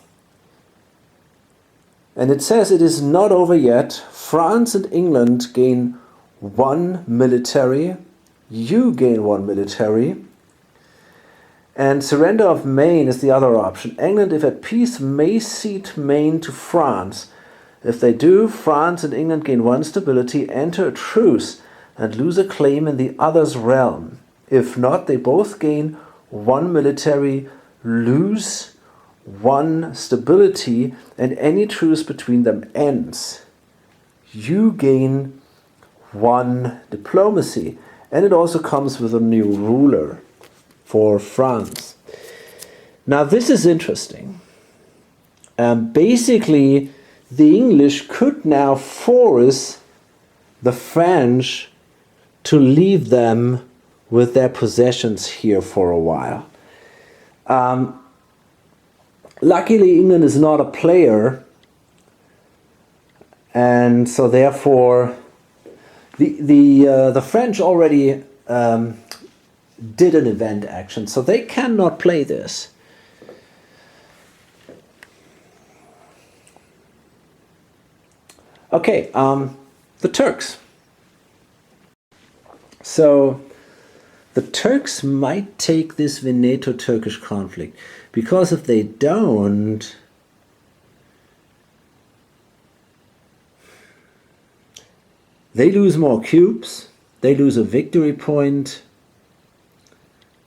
And it says it is not over yet. France and England gain 1 military. You gain 1 military. And surrender of Maine is the other option. England, if at peace, may cede Maine to France. If they do, France and England gain one stability, enter a truce, and lose a claim in the other's realm. If not, they both gain one military, lose one stability, and any truce between them ends. You gain one diplomacy. And it also comes with a new ruler for France. Now this is interesting. Basically, the English could now force the French to leave them with their possessions here for a while. Luckily, England is not a player, and so therefore the French already did an event action, so they cannot play this. Okay, the Turks. So the Turks might take this Veneto-Turkish conflict, because if they don't, they lose more cubes, they lose a victory point,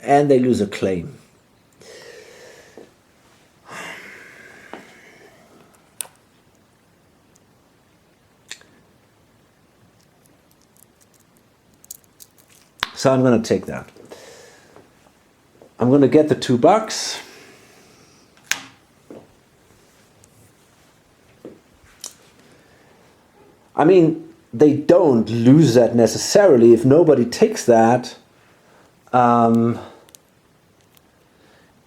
and they lose a claim. So I'm going to take that. I'm going to get the $2. I mean, they don't lose that necessarily. If nobody takes that,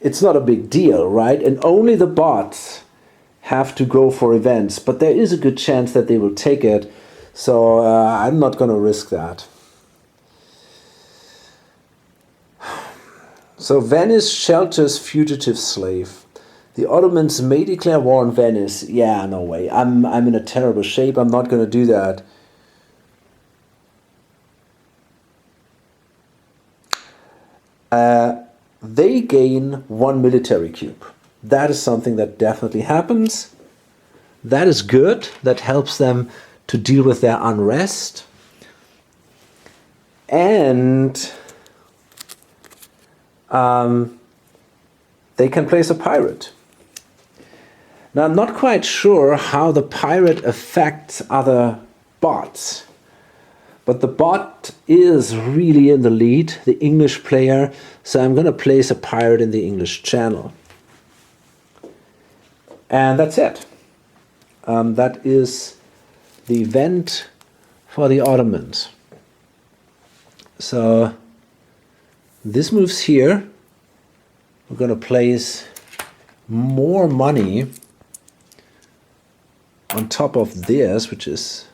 it's not a big deal, right? And only the bots have to go for events, but there is a good chance that they will take it, so I'm not going to risk that. So Venice shelters fugitive slave. The Ottomans may declare war on Venice. Yeah, no way. I'm in a terrible shape. I'm not going to do that. They gain one military cube. That is something that definitely happens. That is good. That helps them to deal with their unrest. And they can place a pirate. Now, I'm not quite sure how the pirate affects other bots, but the bot is really in the lead, the English player, so I'm going to place a pirate in the English channel. And that's it. That is the event for the Ottomans. So this moves here. We're going to place more money on top of this, which is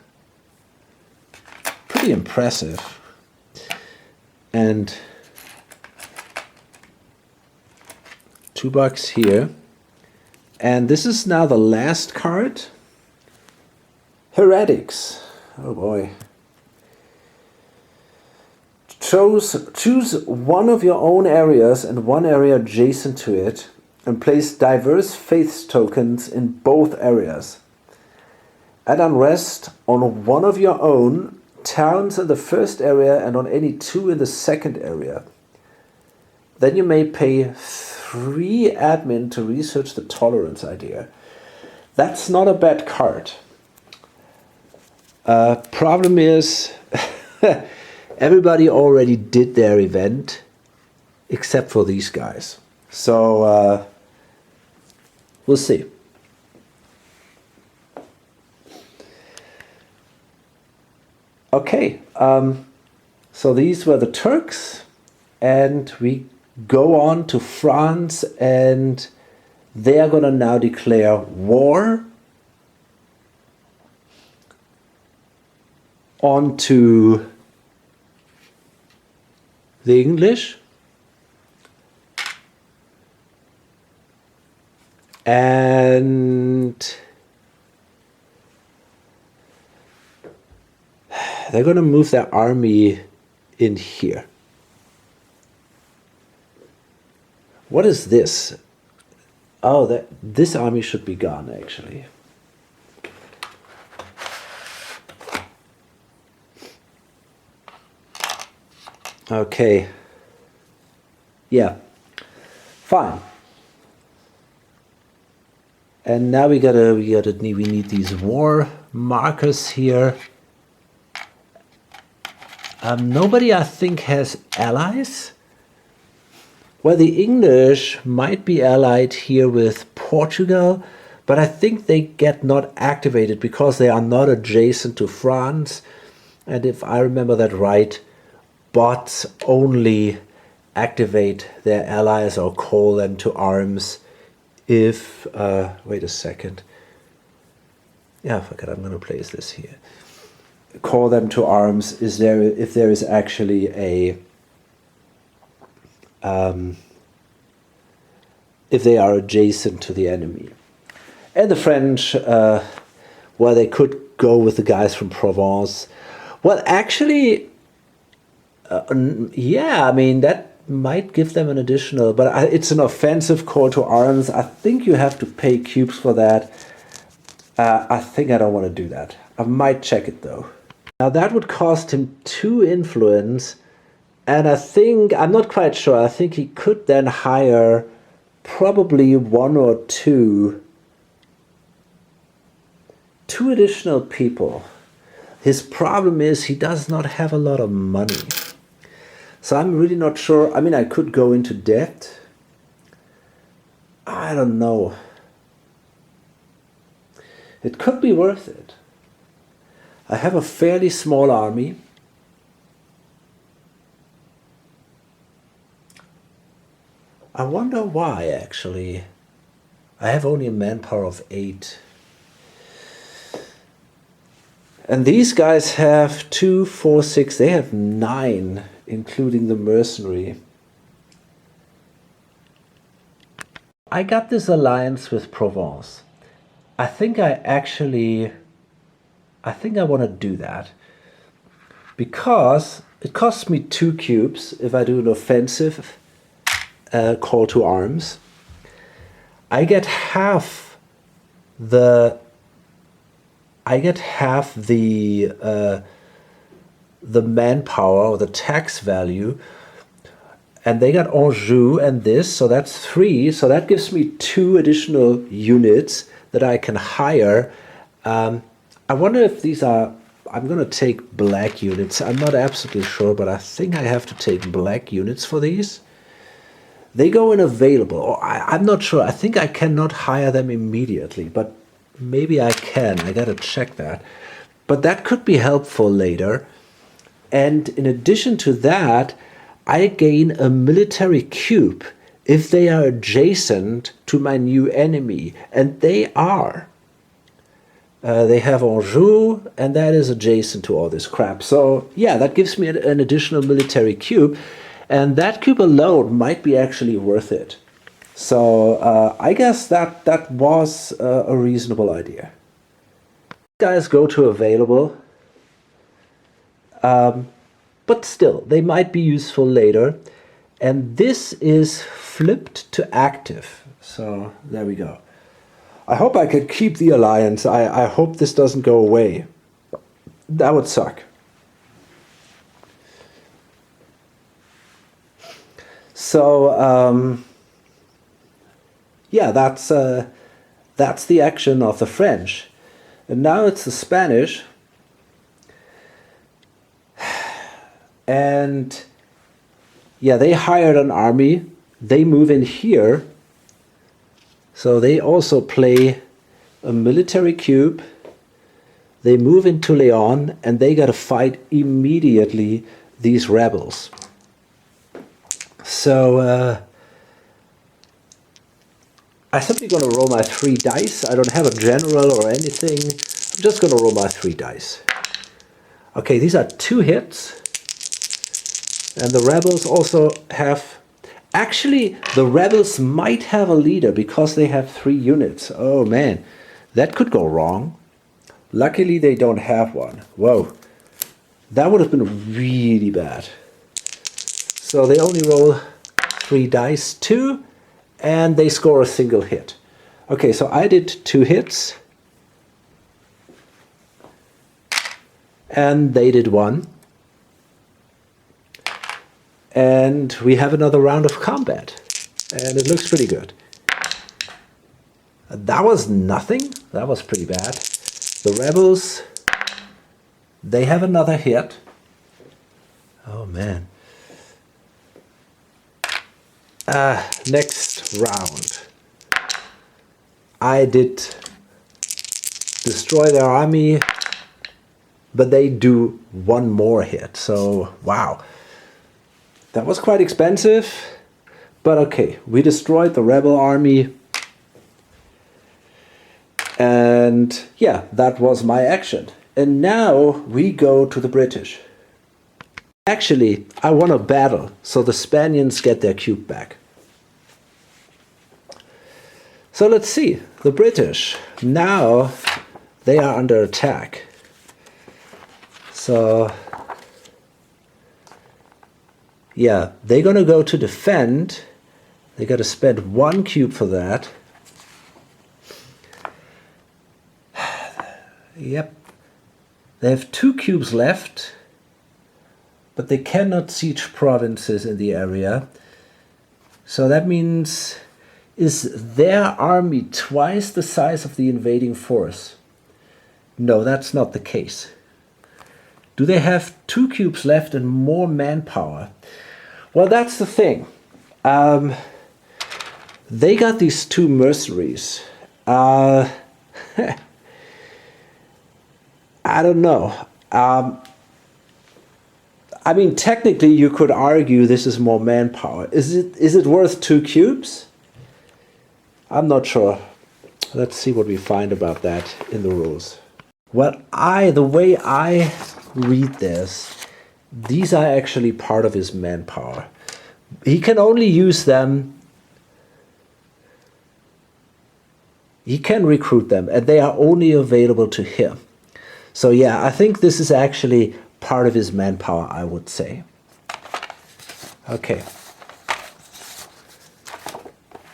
pretty impressive. And $2 here. And this is now the last card. Heretics. Oh boy. Choose one of your own areas and one area adjacent to it, and place diverse faiths tokens in both areas. Add unrest on one of your own towns in the first area and on any two in the second area. Then you may pay 3 admin to research the tolerance idea. That's not a bad card. Problem is, everybody already did their event, except for these guys. So, we'll see. Okay, so these were the Turks, and we go on to France, and they are going to now declare war onto the English, and they're going to move their army in here. What is this? Oh, this army should be gone, actually. Okay. Yeah. Fine. And now we need these war markers here. Nobody, I think, has allies. Well, the English might be allied here with Portugal, but I think they get not activated because they are not adjacent to France. And if I remember that right, bots only activate their allies or call them to arms if, wait a second. Yeah, forget, I'm going to place this here. Call them to arms if there is actually a if they are adjacent to the enemy. And the French, well, they could go with the guys from Provence. Well, actually, yeah, I mean, that might give them an additional, but it's an offensive call to arms. I think you have to pay cubes for that. I think I don't want to do that. I might check it, though. Now, that would cost him 2 influence. And I think, I'm not quite sure, I think he could then hire probably 1 or 2 additional people. His problem is he does not have a lot of money. So I'm really not sure. I mean, I could go into debt. I don't know. It could be worth it. I have a fairly small army. I wonder why, actually. I have only a manpower of 8. And these guys have 2, 4, 6. They have 9, including the mercenary. I got this alliance with Provence. I think I want to do that. Because it costs me 2 cubes if I do an offensive call to arms. I get half the manpower or the tax value, and they got Anjou and this, so that's 3. So that gives me 2 additional units that I can hire. I wonder if these are. I'm gonna take black units. I'm not absolutely sure, but I think I have to take black units for these. They go in available, or I'm not sure. I think I cannot hire them immediately, but maybe I can. I gotta check that. But that could be helpful later. And in addition to that, I gain a military cube if they are adjacent to my new enemy. And they are. They have Anjou, and that is adjacent to all this crap. So yeah, that gives me an additional military cube. And that cube alone might be actually worth it. So I guess that was a reasonable idea. Guys go to available. But still, they might be useful later. And this is flipped to active. So there we go. I hope I can keep the alliance. I hope this doesn't go away. That would suck. So yeah, that's the action of the French, and now it's the Spanish, and yeah, they hired an army. They move in here, so they also play a military cube. They move into Leon, and they got to fight immediately these rebels. So I'm simply going to roll my 3 dice. I don't have a general or anything. I'm just going to roll my 3 dice. Okay, these are 2 hits. And the rebels also have... Actually, the rebels might have a leader because they have 3 units. Oh man, that could go wrong. Luckily, they don't have one. Whoa, that would have been really bad. So they only roll 3 dice, 2, and they score a single hit. Okay, so I did 2 hits, and they did 1. And we have another round of combat, and it looks pretty good. That was nothing. That was pretty bad. The rebels, they have another hit. Oh man. Next round. I did destroy their army, but they do 1 more hit. So, wow. That was quite expensive, but okay. We destroyed the rebel army. And yeah, that was my action. And now we go to the British. Actually, I won a battle, so the Spaniards get their cube back. So let's see. The British, now they are under attack. So yeah, they're gonna go to defend. They gotta spend 1 cube for that. Yep. They have 2 cubes left, but they cannot siege provinces in the area. So that means, is their army twice the size of the invading force? No, that's not the case. Do they have 2 cubes left and more manpower? Well, that's the thing. They got these 2 mercenaries. I don't know. I mean, technically, you could argue this is more manpower. Is it worth 2 cubes? I'm not sure. Let's see what we find about that in the rules. Well, the way I read this, these are actually part of his manpower. He can only use them. He can recruit them, and they are only available to him. So yeah, I think this is actually part of his manpower, I would say. Okay.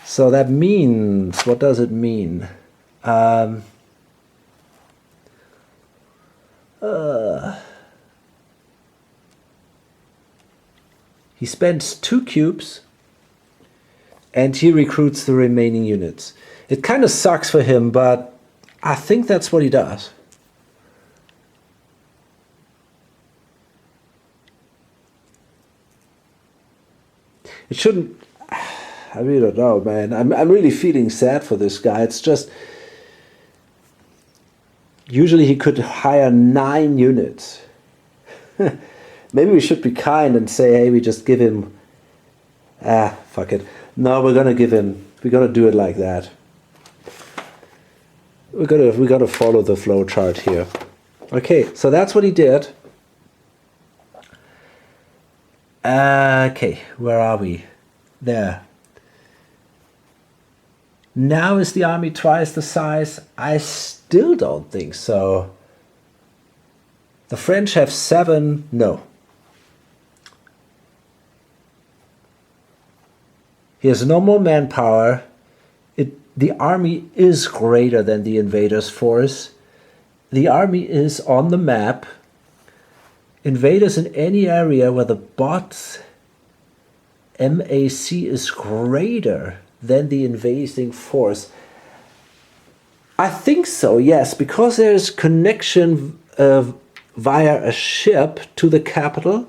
So that means, what does it mean? He spends 2 cubes and he recruits the remaining units. It kind of sucks for him, but I think that's what he does. It shouldn't, I really don't know, man. I'm really feeling sad for this guy. It's just, usually he could hire 9 units. Maybe we should be kind and say, hey, we just give him, fuck it. No, we're gonna do it like that. We gotta follow the flow chart here. Okay, so that's what he did. Okay, where are we? There. Now is the army twice the size? I still don't think so. The French have 7. No. He has no more manpower. The army is greater than the invaders' force. The army is on the map. Invaders in any area where the bot's MAC is greater than the invading force. I think so, yes, because there's connection via a ship to the capital.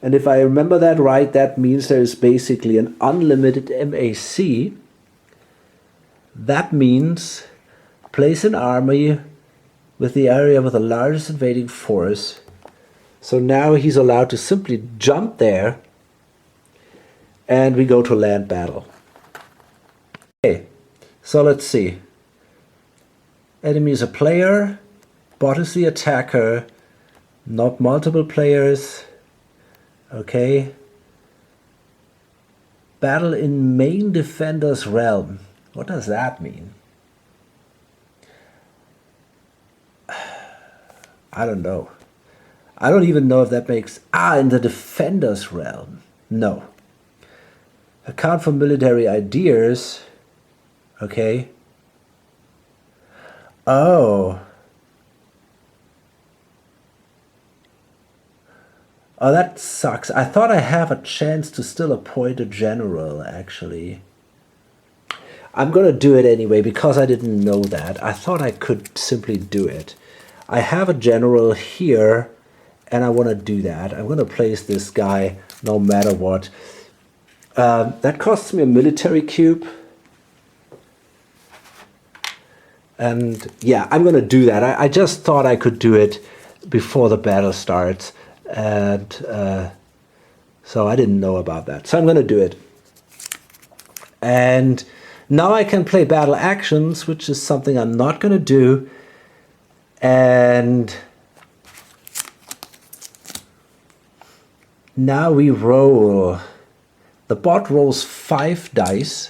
And if I remember that right, that means there's basically an unlimited MAC. That means place an army with the area with the largest invading force. So now he's allowed to simply jump there, and we go to land battle. Okay, so let's see. Enemy is a player, bot is the attacker, not multiple players. Okay. Battle in main defender's realm. What does that mean? I don't know. I don't even know if that makes... in the defender's realm. No. Account for military ideas. Okay. Oh. Oh, that sucks. I thought I have a chance to still appoint a general, actually. I'm gonna do it anyway because I didn't know that. I thought I could simply do it. I have a general here and I want to do that. I'm gonna place this guy no matter what. That costs me a military cube. And yeah, I'm gonna do that. I just thought I could do it before the battle starts. And so I didn't know about that. So I'm gonna do it. And now I can play battle actions, which is something I'm not going to do. And now we roll. The bot rolls 5 dice.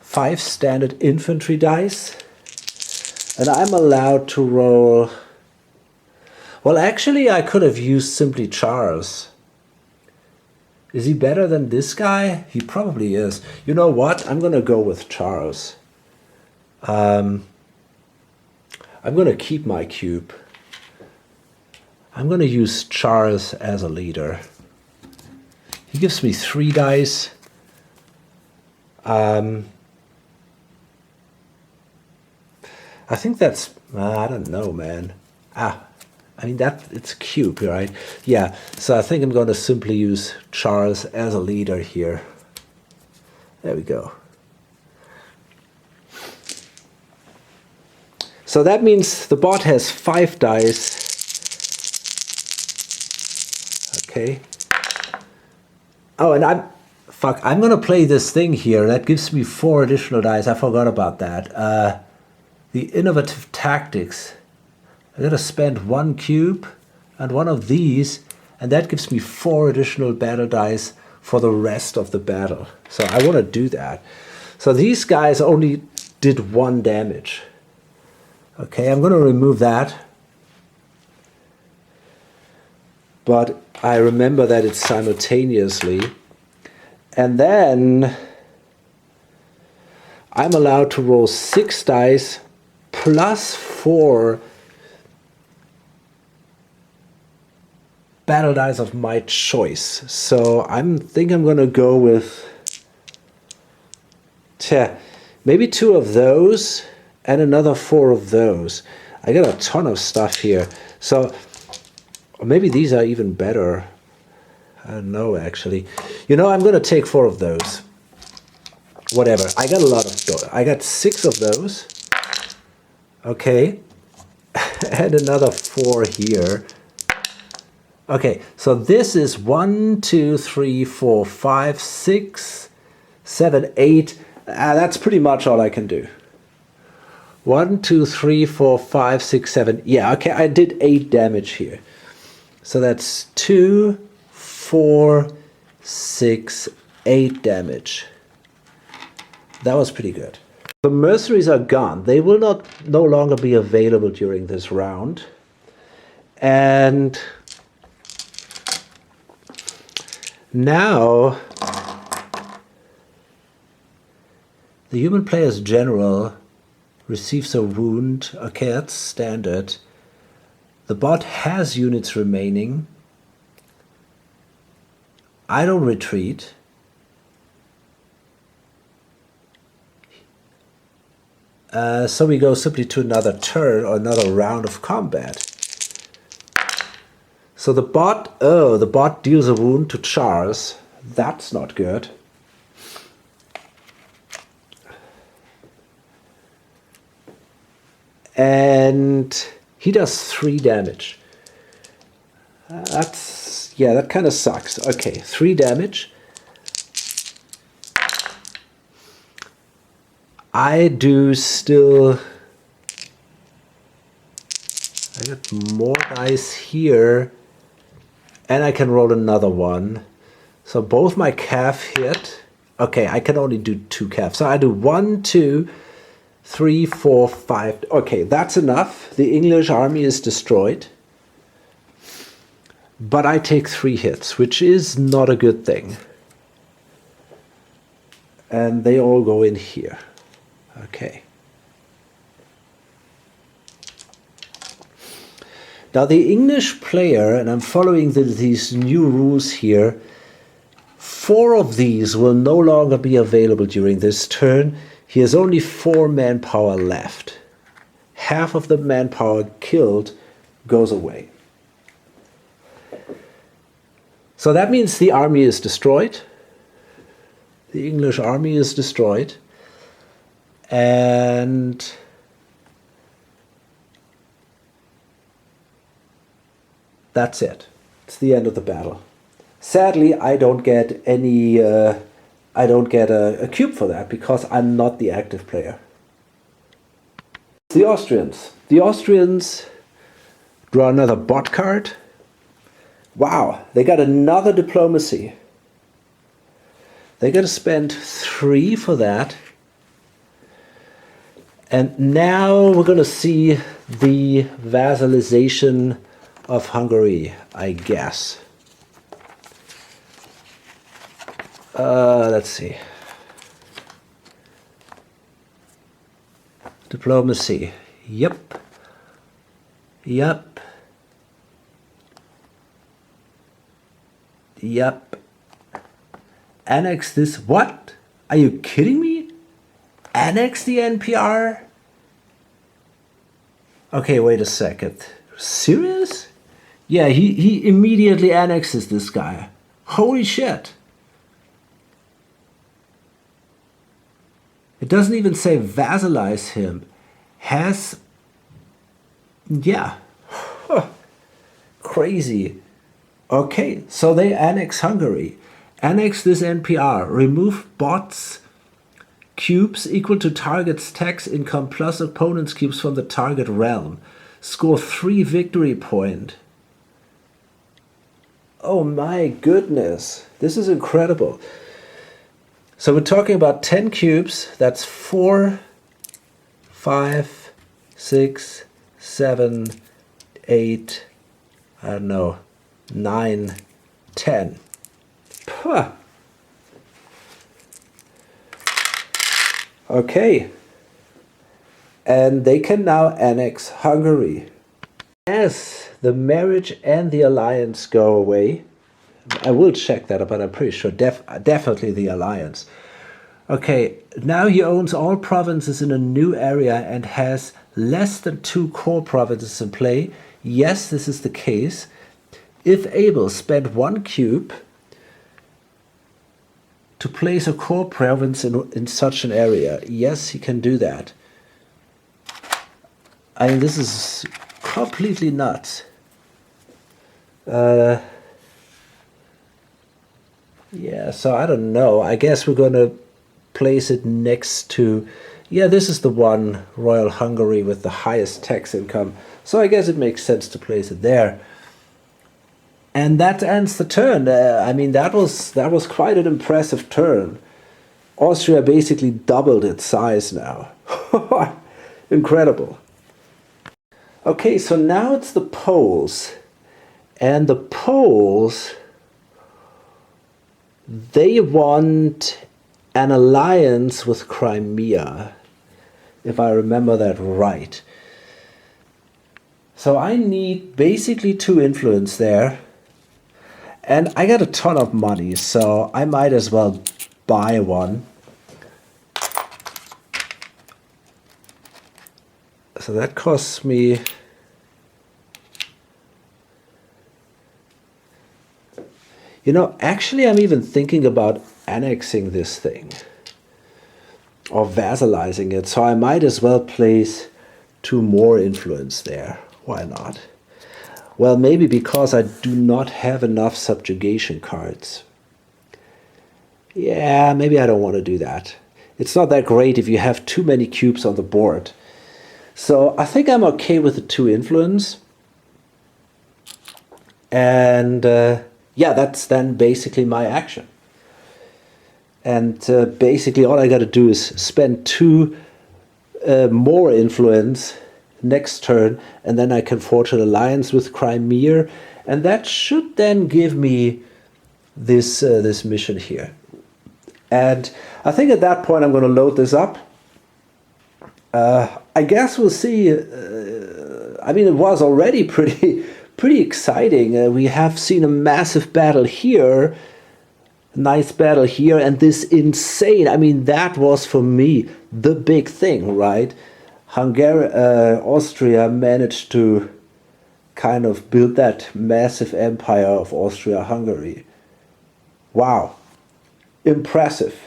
5 standard infantry dice. And I'm allowed to roll... Well, actually, I could have used simply Charles. Is he better than this guy? He probably is. You know what? I'm going to go with Charles. I'm going to keep my cube. I'm going to use Charles as a leader. He gives me 3 dice. I think that's... I don't know, man. I mean, it's a cube, right? Yeah, so I think I'm going to simply use Charles as a leader here. There we go. So that means the bot has 5 dice. Okay. Oh, and I'm going to play this thing here. That gives me 4 additional dice. I forgot about that. The innovative tactics. I'm going to spend 1 cube and 1 of these, and that gives me 4 additional battle dice for the rest of the battle. So I want to do that. So these guys only did 1 damage. Okay, I'm going to remove that. But I remember that it's simultaneously. And then I'm allowed to roll 6 dice plus 4 battle dice of my choice. So I think I'm gonna go with maybe 2 of those and another 4 of those. I got a ton of stuff here. So maybe these are even better. I don't know, actually. You know, I'm gonna take 4 of those. Whatever. I got a lot of those. I got 6 of those. Okay. And another 4 here. Okay, so this is 1, 2, 3, 4, 5, 6, 7, 8. That's pretty much all I can do. 1, 2, 3, 4, 5, 6, 7. Yeah, okay, I did 8 damage here. So that's 2, 4, 6, 8 damage. That was pretty good. The mercenaries are gone. They will no longer be available during this round. And now, the human player's general receives a wound. Okay, that's standard. The bot has units remaining. I don't retreat. So we go simply to another turn or another round of combat. So the bot deals a wound to Charles. That's not good. And he does 3 damage. That kind of sucks. Okay, 3 damage. I do still... I got more dice here. And I can roll another one. So both my calf hit. Okay, I can only do 2 calves. So I do 1, 2, 3, 4, 5. Okay, that's enough. The English army is destroyed. But I take 3 hits, which is not a good thing. and they all go in here. Okay. Now the English player, and I'm following these new rules here, 4 of these will no longer be available during this turn. He has only 4 manpower left. Half of the manpower killed goes away. So that means the army is destroyed. The English army is destroyed. And that's it. It's the end of the battle. Sadly, I don't get any. I don't get a cube for that because I'm not the active player. The Austrians. The Austrians draw another bot card. Wow, they got another diplomacy. They're going to spend 3 for that. And now we're going to see the vassalization of Hungary, I guess. Let's see. Diplomacy. Yep. Yep. Yep. Annex this. What? Are you kidding me? Annex the NPR? Okay, wait a second. Serious? Yeah, he immediately annexes this guy. Holy shit. It doesn't even say vassalize him. Has... Yeah. Huh. Crazy. Okay, so they annex Hungary. Annex this NPR. Remove bots cubes equal to target's tax income plus opponent's cubes from the target realm. Score 3 victory point. Oh my goodness. This is incredible. So we're talking about 10 cubes. That's 4, 5, 6, 7, 8, I don't know, 9, 10. Puh. Okay. And they can now annex Hungary. As the marriage and the alliance go away, I will check that, but I'm pretty sure definitely the alliance. Okay, now he owns all provinces in a new area and has less than 2 core provinces in play. Yes, this is the case. If able, spend 1 cube to place a core province in such an area. Yes, he can do that. I mean, this is completely nuts. Yeah, so I don't know. I guess we're going to place it next to... Yeah, this is the one, Royal Hungary, with the highest tax income. So I guess it makes sense to place it there. And that ends the turn. I mean, that was quite an impressive turn. Austria basically doubled its size now. Incredible. Okay, so now it's the Poles. And the Poles... They want an alliance with Crimea, if I remember that right. So I need basically 2 influence there. And I got a ton of money, so I might as well buy one. So that costs me... You know, actually I'm even thinking about annexing this thing. Or vassalizing it. So I might as well place 2 more influence there. Why not? Well, maybe because I do not have enough subjugation cards. Yeah, maybe I don't want to do that. It's not that great if you have too many cubes on the board. So I think I'm okay with the 2 influence. And yeah, that's then basically my action. And basically all I got to do is spend 2 more influence next turn, and then I can forge an alliance with Crimea, and that should then give me this this mission here. And I think at that point I'm going to load this up. I guess we'll see. I mean, it was already pretty exciting. We have seen a massive battle here, nice battle here, and this insane. I mean, that was for me the big thing, right? Austria managed to kind of build that massive empire of Austria-Hungary. Wow, impressive.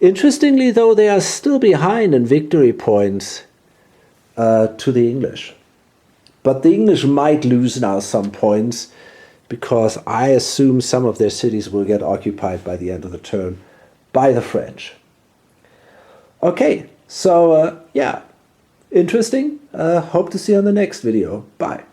Interestingly, though, they are still behind in victory points to the English. But the English might lose now some points, because I assume some of their cities will get occupied by the end of the turn by the French. Okay, so yeah, interesting. Hope to see you on the next video. Bye.